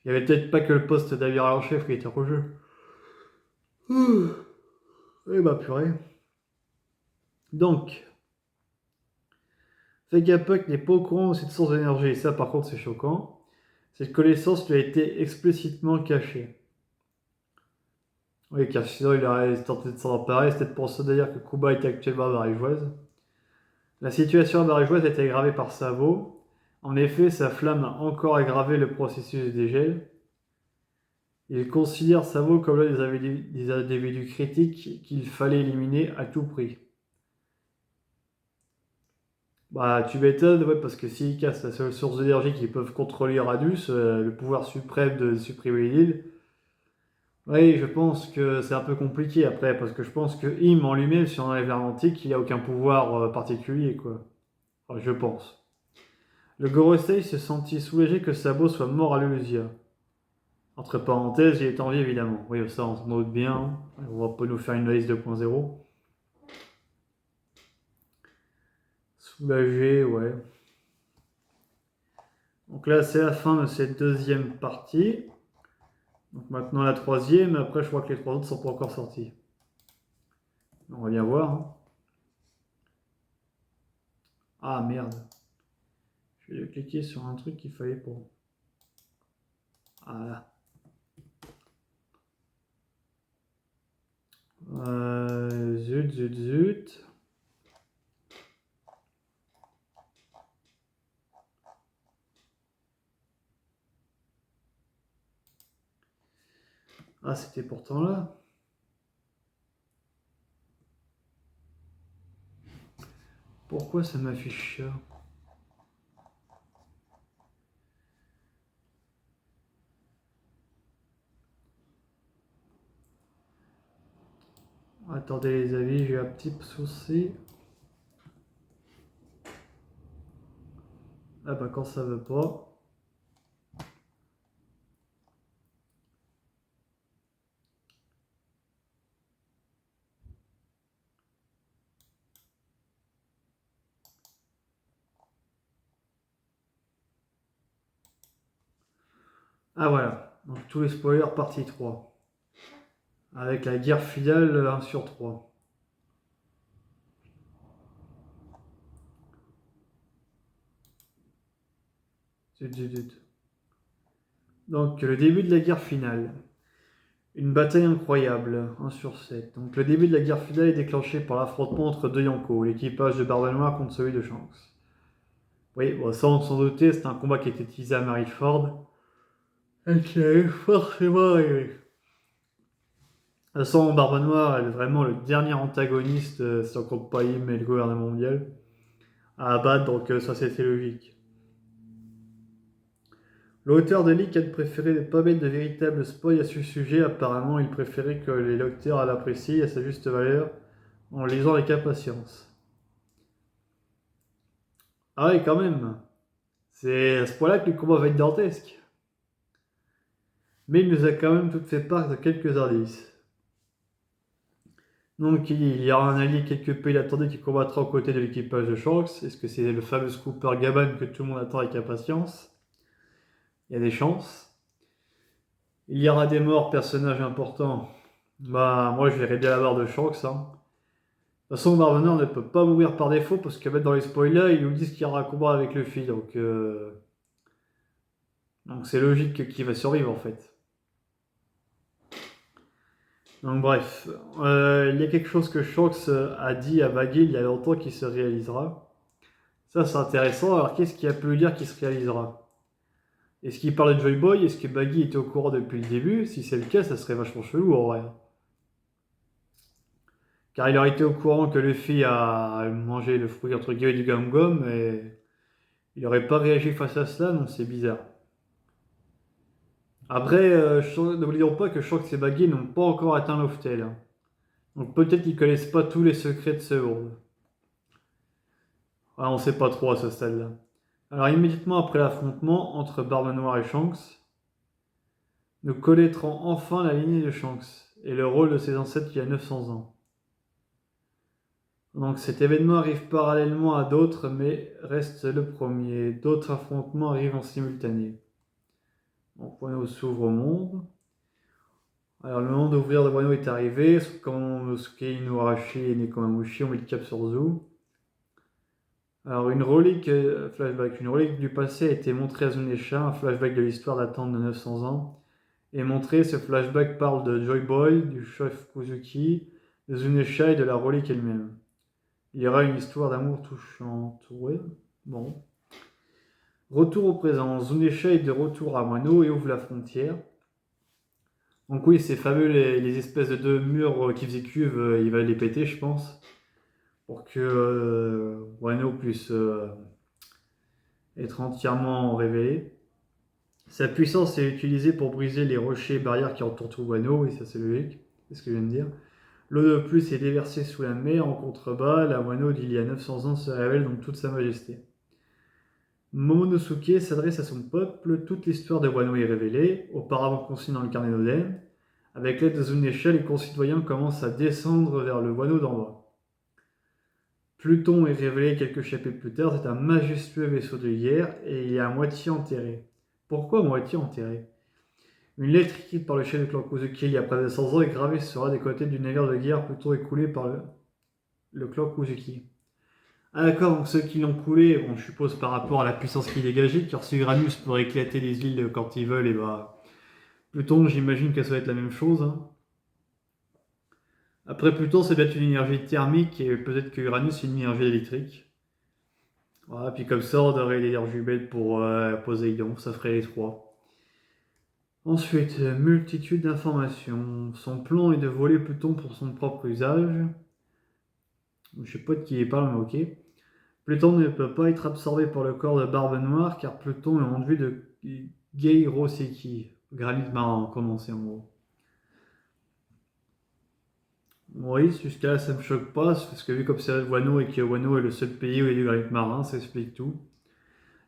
Il y avait peut-être pas que le poste d'amiral en chef qui était en jeu. Eh bah purée. Donc, Vegapunk n'est pas au courant de cette source d'énergie, et ça par contre c'est choquant. Cette connaissance lui a été explicitement cachée. Oui, car sinon il aurait tenté de s'en emparer, c'est peut-être pour ça d'ailleurs que Kuba est actuellement marégeoise. La situation marégeoise a été aggravée par Savo. En effet, sa flamme a encore aggravé le processus de dégel. Il considère Savo comme l'un des individus critiques qu'il fallait éliminer à tout prix. Bah, tu m'étonnes, ouais, parce que s'ils cassent la seule source d'énergie qu'ils peuvent contrôler Radius, le pouvoir suprême de supprimer l'île, oui, je pense que c'est un peu compliqué après, parce que je pense que Im en lui-même, si on enlève l'Atlantique, il a aucun pouvoir particulier, quoi. Enfin, je pense. Le Gorosei se sentit soulagé que Sabo soit mort à l'Elusia. Entre parenthèses, il est en vie évidemment. Oui, ça on s'en doute bien. On va pas nous faire une liste 2.0. Soulagé, ouais. Donc là, c'est la fin de cette deuxième partie. Donc maintenant la troisième, après je crois que les trois autres sont pas encore sortis. On va bien voir. Hein. Ah merde. Je vais cliquer sur un truc qu'il fallait pour... Voilà. Zut. Ah, c'était pourtant là. Pourquoi ça m'affiche ça? Attendez les avis, j'ai un petit souci. Ah bah quand ça veut pas. Ah voilà, donc tous les spoilers partie 3. Avec la guerre finale 1 sur 3. Zut. Donc le début de la guerre finale. Une bataille incroyable, 1 sur 7. Donc le début de la guerre finale est déclenché par l'affrontement entre deux Yonko, l'équipage de Barbe Noire contre celui de Shanks. Oui, bon, ça on s'en doutait, c'était un combat qui était teasé à Maryford. Et qui allait forcément arriver. De toute façon, Barbe Noire, elle est vraiment le dernier antagoniste, si on compte pas Im et le gouvernement mondial, à abattre, donc ça c'était logique. L'auteur de Leak a préféré ne pas mettre de véritables spoils à ce sujet. Apparemment, il préférait que les lecteurs l'apprécient à sa juste valeur en lisant avec impatience. Ah oui, quand même. C'est à ce point-là que le combat va être dantesque. Mais il nous a quand même tout fait part de quelques indices. Donc il y aura un allié quelque peu inattendu qui combattra aux côtés de l'équipage de Shanks. Est-ce que c'est le fameux Cooper Gaban que tout le monde attend avec impatience? Il y a des chances. Il y aura des morts, personnages importants. Bah moi je verrais bien la barre de Shanks. Hein. De toute façon, Marvener ne peut pas mourir par défaut parce que même dans les spoilers, ils nous disent qu'il y aura un combat avec Luffy. Donc c'est logique qu'il va survivre en fait. Donc bref, il y a quelque chose que Shanks a dit à Baggy il y a longtemps qui se réalisera. Ça c'est intéressant. Alors qu'est-ce qu'il a pu lui dire qui se réalisera? Est-ce qu'il parle de Joy Boy? Est-ce que Baggy était au courant depuis le début? Si c'est le cas, ça serait vachement chelou en vrai. Car il aurait été au courant que Luffy a mangé le fruit entre guillemets du Gum Gum et il n'aurait pas réagi face à cela, donc c'est bizarre. Après, n'oublions pas que Shanks et Baggy n'ont pas encore atteint Loftel. Hein. Donc peut-être qu'ils connaissent pas tous les secrets de ce monde. Ah, on sait pas trop à ce stade-là. Alors immédiatement après l'affrontement entre Barbe Noire et Shanks, nous connaîtrons enfin la lignée de Shanks et le rôle de ses ancêtres il y a 900 ans. Donc cet événement arrive parallèlement à d'autres, mais reste le premier. D'autres affrontements arrivent en simultané. Donc Wano s'ouvre au monde. Alors le moment d'ouvrir de Wano est arrivé. Quand Nosuke, Inuarashi et Nekomamushi ont mis le cap sur Zou. Alors une relique, flashback, une relique du passé a été montrée à Zunesha, un flashback de l'histoire datant de 900 ans. Et montré, ce flashback parle de Joy Boy, du chef Kuzuki, de Zunesha et de la relique elle-même. Il y aura une histoire d'amour touchante. Ouais, bon. Retour au présent. Zunesha est de retour à Wano et ouvre la frontière. Donc oui, c'est fameux les espèces de deux murs qui faisaient cuve, il va les péter, je pense. Pour que Wano puisse être entièrement révélé. Sa puissance est utilisée pour briser les rochers et barrières qui entourent tout Wano, et ça c'est logique, c'est ce que je viens de dire. L'eau de plus est déversée sous la mer en contrebas, la Wano d'il y a 900 ans se révèle dans toute sa majesté. Momonosuke s'adresse à son peuple, toute l'histoire de Wano est révélée, auparavant consignée dans le carnet d'Oden. Avec l'aide de Zunesha, les concitoyens commencent à descendre vers le Wano d'en bas. Pluton est révélé quelques chapitres plus tard, c'est un majestueux vaisseau de guerre et il est à moitié enterré. Pourquoi moitié enterré? Une lettre écrite par le chef du clan Kozuki il y a près de 100 ans est gravée sur des côtés du navire de guerre Pluton écoulé par le clan Kozuki. Ah d'accord, donc ceux qui l'ont coulé, bon, je suppose par rapport à la puissance qu'il dégageait, car si Uranus pourrait éclater les îles quand ils veulent, et bah Pluton, j'imagine que ça va être la même chose. Hein. Après Pluton, c'est peut-être une énergie thermique et peut-être que Uranus c'est une énergie électrique. Voilà, puis comme ça, on aurait l'énergie bête pour Poséidon, ça ferait les trois. Ensuite, multitude d'informations. Son plan est de voler Pluton pour son propre usage. Je sais pas de qui il parle, mais ok. Pluton ne peut pas être absorbé par le corps de Barbe Noire car Pluton est enduit de Geiroseki, granit marin, commencé en gros. Oui, jusqu'à là ça me choque pas, parce que vu comme c'est Wano et que Wano est le seul pays où il y a du granit marin, ça explique tout.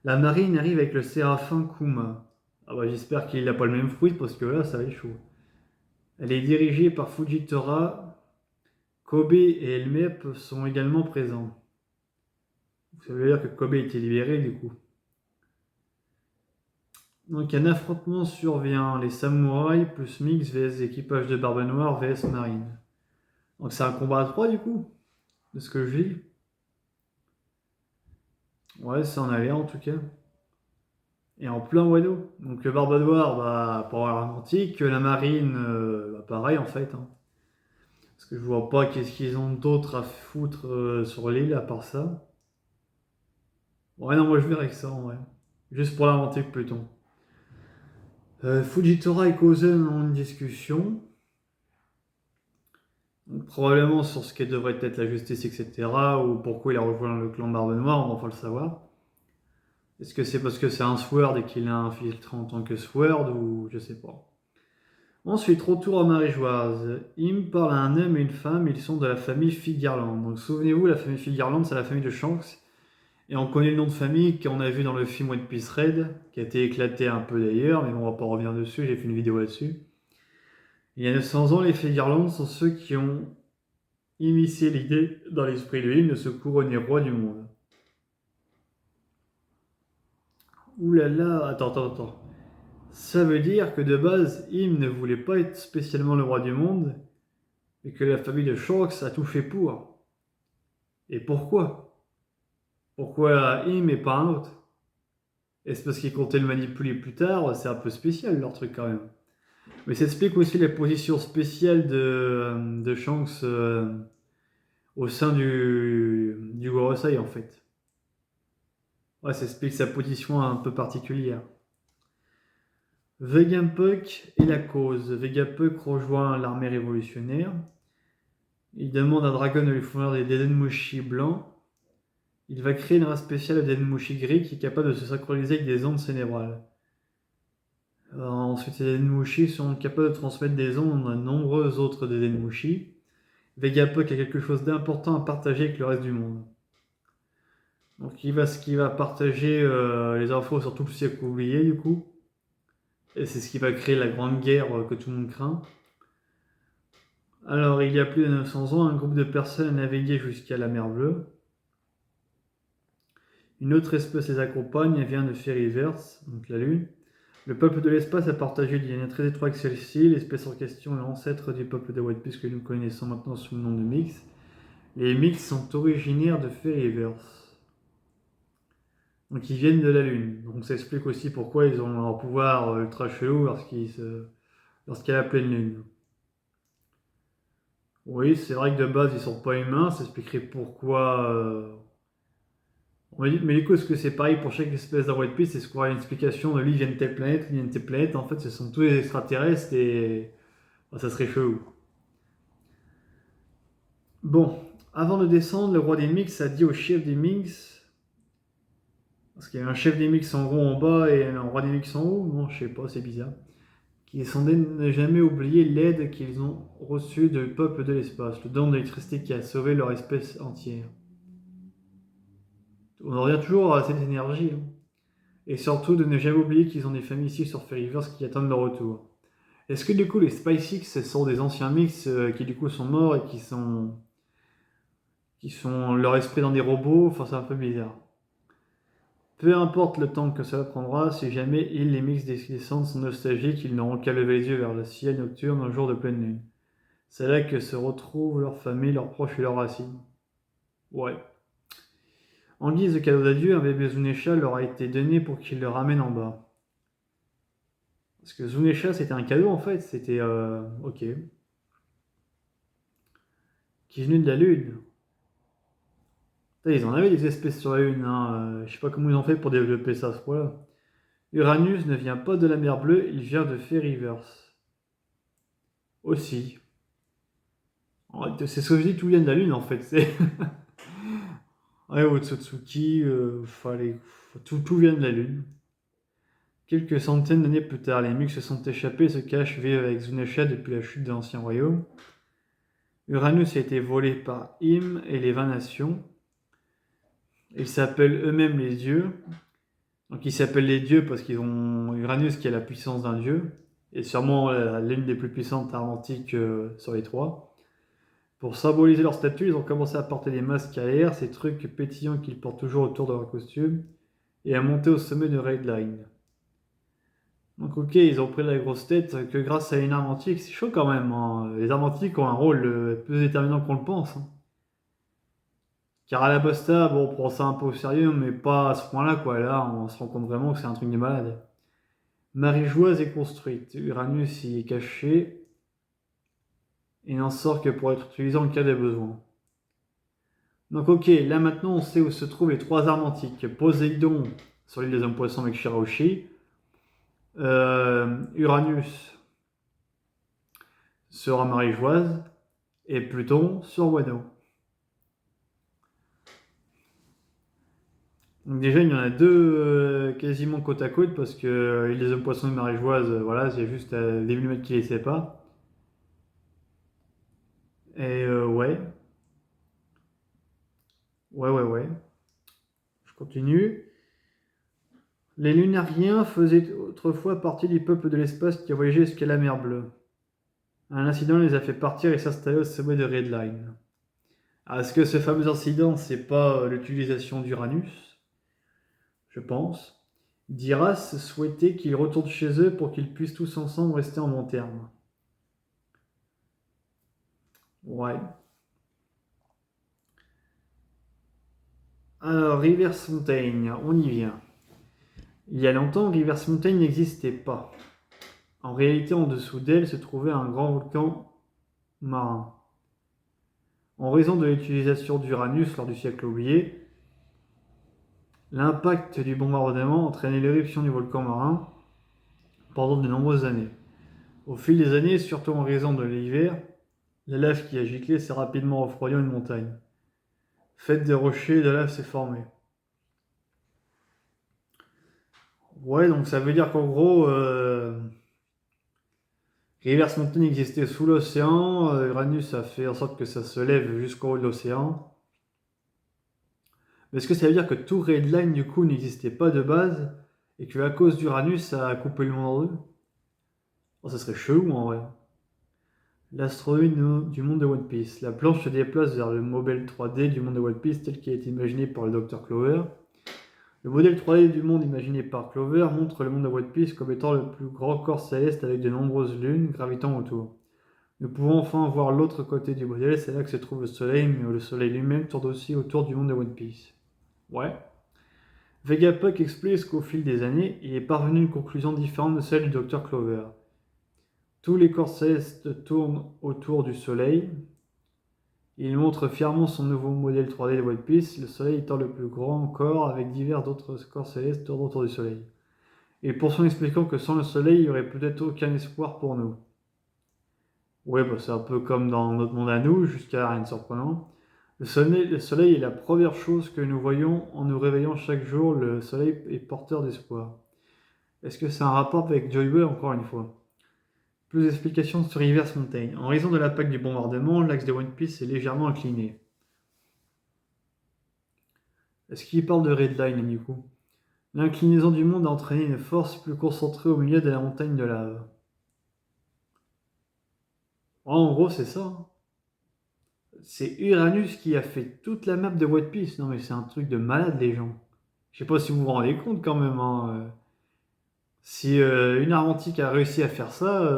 La marine arrive avec le séraphin Kuma. Ah bah j'espère qu'il n'a pas le même fruit parce que là ça va être chaud. Elle est dirigée par Fujitora. Kobe et Elmep sont également présents. Ça veut dire que Kobe a été libéré du coup. Donc un affrontement survient, les samouraïs plus Mix vs équipage de Barbe Noire vs Marine. Donc c'est un combat à 3 du coup, de ce que je lis. Ouais, ça en a l'air en tout cas. Et en plein Wano. Donc le Barbe Noire, bah, pour avoir l'Atlantique, la Marine, bah, pareil en fait. Hein. Parce que je vois pas qu'est-ce qu'ils ont d'autre à foutre sur l'île à part ça. Ouais, non, moi je verrais que ça en vrai. Juste pour l'inventer Pluton. Fujitora et Kozen ont une discussion. Donc, probablement sur ce qu'elle devrait être la justice, etc. Ou pourquoi il a rejoint le clan Barbe Noire, on va pas le savoir. Est-ce que c'est parce que c'est un Sword et qu'il a infiltré en tant que Sword ou je sais pas. Ensuite, retour à Maréjoise. Im parle à un homme et une femme, ils sont de la famille Figarland. Donc souvenez-vous, la famille Figarland, c'est la famille de Shanks. Et on connaît le nom de famille qu'on a vu dans le film One Piece Red, qui a été éclaté un peu d'ailleurs, mais bon, on va pas revenir dessus, j'ai fait une vidéo là-dessus. Il y a 900 ans, les Figarland sont ceux qui ont initié l'idée dans l'esprit de Im de se couronner roi du monde. Ouh là là, attends. Ça veut dire que de base, Im ne voulait pas être spécialement le roi du monde, et que la famille de Shanks a tout fait pour. Et pourquoi? Pourquoi Im et pas un autre? Est-ce parce qu'ils comptaient le manipuler plus tard? C'est un peu spécial leur truc quand même. Mais ça explique aussi la position spéciale de Shanks au sein du Gorosei en fait. Ouais, ça explique sa position un peu particulière. Vegapunk et la cause. Vegapunk rejoint l'armée révolutionnaire. Il demande à Dragon de lui fournir des Denmushi blancs. Il va créer une race spéciale de Denmushi gris qui est capable de se synchroniser avec des ondes cérébrales. Ensuite, ces Denmushi sont capables de transmettre des ondes à nombreux autres des Denmushi. Vegapunk a quelque chose d'important à partager avec le reste du monde. Donc il va partager les infos sur tout le siècle oublié du coup. Et c'est ce qui va créer la grande guerre que tout le monde craint. Alors il y a plus de 900 ans, un groupe de personnes a navigué jusqu'à la mer Bleue. Une autre espèce les accompagne, elle vient de Fairyverse, donc la Lune. Le peuple de l'espace a partagé des liens très étroits avec celle-ci. L'espèce en question est l'ancêtre du peuple de One Piece que nous connaissons maintenant sous le nom de Mix. Les Mix sont originaires de Fairyverse. Donc ils viennent de la Lune. Donc ça explique aussi pourquoi ils ont un pouvoir ultra chelou lorsqu'il y a la pleine Lune. Oui, c'est vrai que de base ils sont pas humains, ça expliquerait pourquoi... Mais du coup, est-ce que c'est pareil pour chaque espèce dans One Piece? Est-ce qu'on a une explication de lui vient de telle planète, lui vient de telle planète? En fait, ce sont tous les extraterrestres et... Bon, ça serait chelou. Bon, avant de descendre, le roi des Mix a dit au chef des Mix... Parce qu'il y a un chef des Mix en haut en bas et un roi des Mix en haut? Non, je sais pas, c'est bizarre. qui sont de ne jamais oublier l'aide qu'ils ont reçue du peuple de l'espace, le don d'électricité qui a sauvé leur espèce entière. On en revient toujours à cette énergie, hein. Et surtout de ne jamais oublier qu'ils ont des familles ici sur Fairyverse qui attendent leur retour. Est-ce que du coup les SpaceX ce sont des anciens mix qui du coup sont morts et qui sont leur esprit dans des robots? Enfin c'est un peu bizarre. Peu importe le temps que cela prendra, si jamais ils, les mix descendants, sont nostalgiques, ils n'auront qu'à lever les yeux vers le ciel nocturne un jour de pleine lune. C'est là que se retrouvent leur famille, leurs proches et leurs racines. Ouais. En guise de cadeau d'adieu, un bébé Zunesha leur a été donné pour qu'ils le ramènent en bas. Parce que Zunesha c'était un cadeau en fait, c'était ok. Qui venait de la Lune. Putain, ils en avaient des espèces sur la Lune, hein. Je sais pas comment ils ont fait pour développer ça à ce point-là. Uranus ne vient pas de la mer Bleue, il vient de Fairyverse. Aussi. C'est ce que je dis, tout vient de la Lune en fait. C'est ouais, Otsutsuki, tout vient de la Lune. Quelques centaines d'années plus tard, les Mux se sont échappés et se cachent, vivent avec Zunesha depuis la chute de l'ancien royaume. Uranus a été volé par Im et les 20 nations. Ils s'appellent eux-mêmes les dieux. Donc ils s'appellent les dieux parce qu'ils ont Uranus qui a la puissance d'un dieu, et sûrement l'une des plus puissantes aromatiques sur les trois. Pour symboliser leur statut, ils ont commencé à porter des masques à air, ces trucs pétillants qu'ils portent toujours autour de leur costume, et à monter au sommet de Redline. Donc ok, ils ont pris la grosse tête que grâce à une arme antique, c'est chaud quand même, hein. Les armes antiques ont un rôle plus déterminant qu'on le pense, hein. Car à la Basta, bon, on prend ça un peu au sérieux, mais pas à ce point-là, quoi. Là, on se rend compte vraiment que c'est un truc de malade. Marie-Joise est construite, Uranus y est caché, et n'en sort que pour être utilisé en cas de besoin. Donc ok, là maintenant on sait où se trouvent les trois armes antiques. Poséidon sur l'île des hommes poissons avec Shirahoshi, Uranus sur Marie-Joise, et Pluton sur Wano. Donc déjà il y en a deux quasiment côte à côte parce que l'île des hommes poissons et Marie-Joise, voilà, c'est juste des millimètres qui les séparent. Et ouais. Ouais. Je continue. Les Lunariens faisaient autrefois partie du peuple de l'espace qui a voyagé jusqu'à la mer Bleue. Un incident les a fait partir et s'installer au sommet de Redline. Est-ce que ce fameux incident, c'est pas l'utilisation d'Uranus? Je pense. Diras souhaitait qu'ils retournent chez eux pour qu'ils puissent tous ensemble rester en bon terme. Ouais. Alors, Reverse Mountain, on y vient. Il y a longtemps, Reverse Mountain n'existait pas. En réalité, en dessous d'elle se trouvait un grand volcan marin. En raison de l'utilisation d'Uranus lors du siècle oublié, l'impact du bombardement entraînait l'éruption du volcan marin pendant de nombreuses années. Au fil des années, surtout en raison de l'hiver, la lave qui a giclé s'est rapidement refroidie en une montagne. Faite de rochers, la lave s'est formée. Ouais, donc ça veut dire qu'en gros, Reverse Mountain existait sous l'océan, Uranus a fait en sorte que ça se lève jusqu'au haut de l'océan. Mais est-ce que ça veut dire que tout Redline du coup n'existait pas de base et que à cause d'Uranus ça a coupé le monde en deux? Oh, ça serait chelou en vrai. L'astronomie du monde de One Piece. La planche se déplace vers le modèle 3D du monde de One Piece tel qu'il a été imaginé par le Dr Clover. Le modèle 3D du monde imaginé par Clover montre le monde de One Piece comme étant le plus grand corps céleste avec de nombreuses lunes gravitant autour. Nous pouvons enfin voir l'autre côté du modèle, c'est là que se trouve le soleil, mais le soleil lui-même tourne aussi autour du monde de One Piece. Ouais. Vegapunk explique qu'au fil des années, il est parvenu à une conclusion différente de celle du Dr Clover. Tous les corps célestes tournent autour du soleil. Il montre fièrement son nouveau modèle 3D de One Piece, le soleil étant le plus grand corps avec divers d'autres corps célestes tournant autour du soleil. Et pour son expliquant que sans le soleil, il n'y aurait peut-être aucun espoir pour nous. Ouais, bah c'est un peu comme dans notre monde à nous, jusqu'à rien de surprenant. Le soleil est la première chose que nous voyons en nous réveillant chaque jour. Le soleil est porteur d'espoir. Est-ce que c'est un rapport avec Joy Boy encore une fois? Plus d'explications sur Reverse Mountain. En raison de l'impact du bombardement, l'axe de One Piece est légèrement incliné. Est-ce qu'il parle de Redline du coup? L'inclinaison du monde a entraîné une force plus concentrée au milieu de la montagne de lave. Oh, en gros, c'est ça. C'est Uranus qui a fait toute la map de One Piece. Non, mais c'est un truc de malade, les gens. Je sais pas si vous vous rendez compte quand même. Hein. Si une armentique a réussi à faire ça,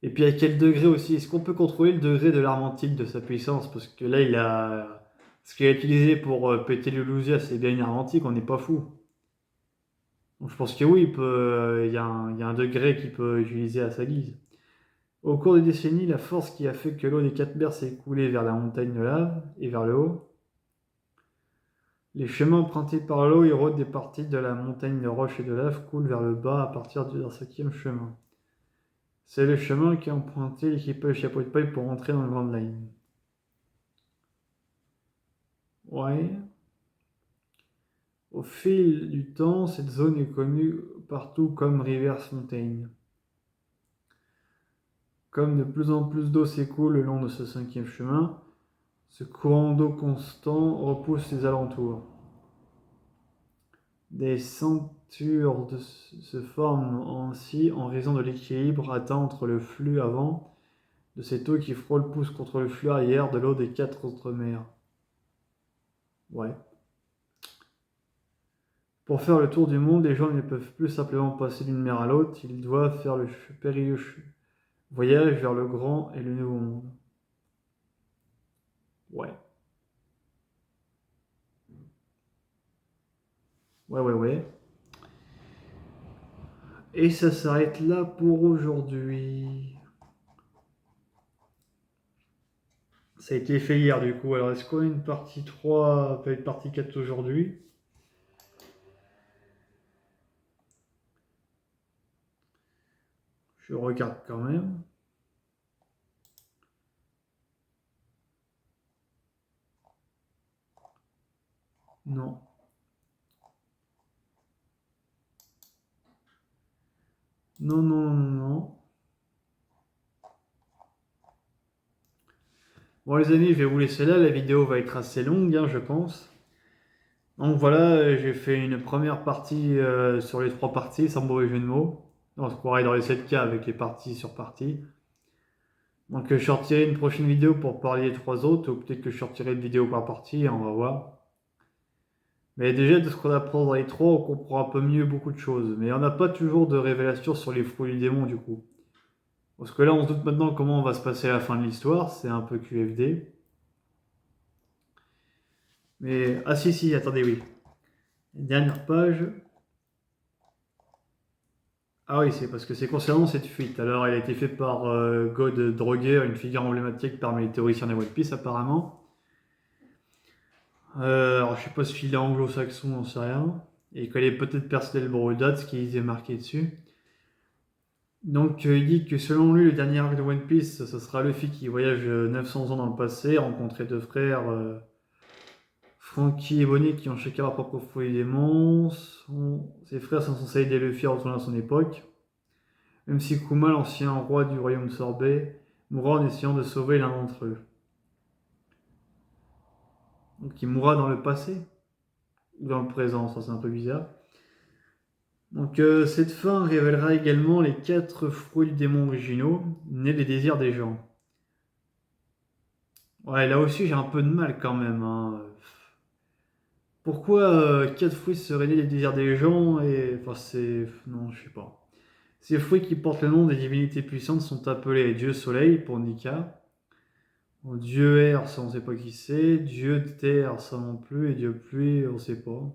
et puis à quel degré aussi? Est-ce qu'on peut contrôler le degré de l'armentique de sa puissance? Parce que là, il a. Ce qu'il a utilisé pour péter le Lugia, c'est bien une armentique, on n'est pas fou. Donc je pense que oui, il y a un degré qu'il peut utiliser à sa guise. Au cours des décennies, la force qui a fait que l'eau des 4 mers s'est écoulée vers la montagne de lave et vers le haut. Les chemins empruntés par l'eau érodent des parties de la montagne de roche et de lave coulent vers le bas à partir d'un 5e chemin. C'est le chemin qu'a emprunté l'équipage Chapeau de Paille pour entrer dans le Grand Line. Ouais. Au fil du temps, cette zone est connue partout comme Reverse Mountain. Comme de plus en plus d'eau s'écoule le long de ce 5e chemin, ce courant d'eau constant repousse les alentours. Des ceintures se forment ainsi en raison de l'équilibre atteint entre le flux avant de cette eau qui frôle pousse contre le flux arrière de l'eau des 4 autres mers. Ouais. Pour faire le tour du monde, les gens ne peuvent plus simplement passer d'une mer à l'autre, ils doivent faire le périlleux voyage vers le grand et le nouveau monde. Ouais. Ouais. Et ça s'arrête là pour aujourd'hui. Ça a été fait hier du coup. Alors est-ce qu'on a une partie 3, peut-être partie 4 aujourd'hui? Je regarde quand même. Non. Non. Bon les amis, je vais vous laisser là. La vidéo va être assez longue, hein, je pense. Donc voilà, j'ai fait une première partie sur les 3 parties, sans mauvais jeu de mots. On se croirait dans les 7K avec les parties sur parties. Donc je sortirai une prochaine vidéo pour parler des 3 autres, ou peut-être que je sortirai une vidéo par partie, on va voir. Mais déjà, de ce qu'on apprend dans les 3, on comprend un peu mieux beaucoup de choses. Mais on n'a pas toujours de révélations sur les fruits du démon du coup. Parce que là, on se doute maintenant comment va se passer la fin de l'histoire, c'est un peu QFD. Mais, ah si, attendez, oui. Dernière page. Ah oui, c'est parce que c'est concernant cette fuite. Alors, elle a été faite par God Droger, une figure emblématique parmi les théoriciens des One Piece, apparemment. Alors, je sais pas s'il est anglo-saxon, on sait rien. Et qu'elle est peut-être personnel Brodat, ce qui est marqué dessus. Donc, il dit que selon lui, le dernier arc de One Piece, ce sera Luffy qui voyage 900 ans dans le passé, rencontrer 2 frères, Franky et Bonnie, qui ont chacun leur propre folie des monstres. Ses frères sont censés aider Luffy à retourner à son époque. Même si Kuma, l'ancien roi du royaume Sorbet, mourra en essayant de sauver l'un d'entre eux. Donc il mourra dans le passé ou dans le présent, ça c'est un peu bizarre. Donc cette fin révélera également les 4 fruits du démon originaux, nés des désirs des gens. Ouais, là aussi j'ai un peu de mal quand même. Hein. Pourquoi 4 fruits seraient nés des désirs des gens et... Enfin c'est... Non, je sais pas. Ces fruits qui portent le nom des divinités puissantes sont appelés Dieu Soleil pour Nika. Dieu Air, ça on sait pas qui c'est. Dieu Terre, ça non plus. Et Dieu Pluie, on sait pas.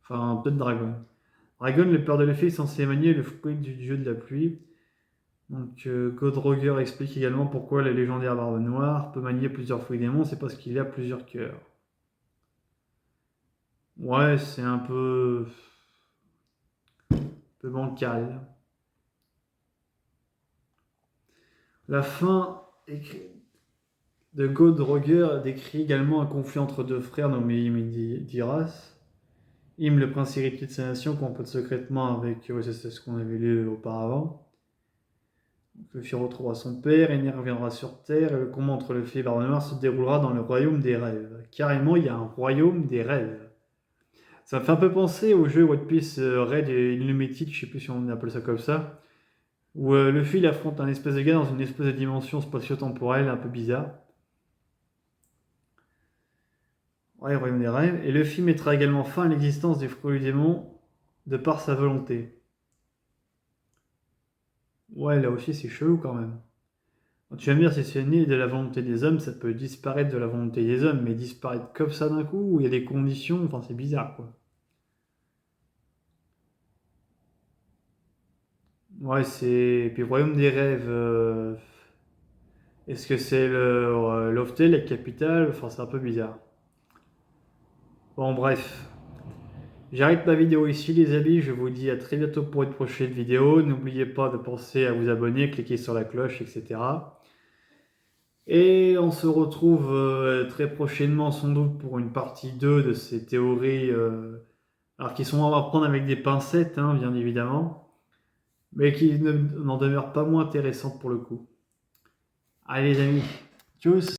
Enfin, peut-être Dragon. Dragon, le père de Luffy, est censé manier le fruit du dieu de la pluie. Donc, Godroger explique également pourquoi le légendaire Barbe Noire peut manier plusieurs fruits démons, c'est parce qu'il a plusieurs cœurs. Ouais, c'est un peu bancal. La fin de Godroger décrit également un conflit entre 2 frères nommés Im et Diras. Im, le prince héritier de sa nation, complote secrètement avec... Ouais, c'est ce qu'on avait lu auparavant. Luffy retrouvera son père, Eny reviendra sur Terre, et le combat entre Luffy et Barbe Noire se déroulera dans le royaume des rêves. Carrément, il y a un royaume des rêves. Ça me fait un peu penser au jeu One Piece Red et Unlimited, je sais plus si on appelle ça comme ça, où Luffy il affronte un espèce de gars dans une espèce de dimension spatio-temporelle un peu bizarre. Ouais, le royaume des rêves. Et Luffy mettra également fin à l'existence des fruits du démon de par sa volonté. Ouais, là aussi c'est chelou quand même. Tu vas me dire, si c'est né de la volonté des hommes, ça peut disparaître de la volonté des hommes, mais disparaître comme ça d'un coup, où il y a des conditions, enfin c'est bizarre quoi. Ouais, c'est. Et puis Royaume des rêves, est-ce que c'est le Loftel, la capitale? Enfin, c'est un peu bizarre. Bon, bref. J'arrête ma vidéo ici, les amis. Je vous dis à très bientôt pour une prochaine vidéo. N'oubliez pas de penser à vous abonner, cliquer sur la cloche, etc. Et on se retrouve très prochainement, sans doute, pour une partie 2 de ces théories. Alors, qui sont à prendre avec des pincettes, hein, bien évidemment. Mais qui n'en demeurent pas moins intéressantes pour le coup. Allez, les amis. Tchuss!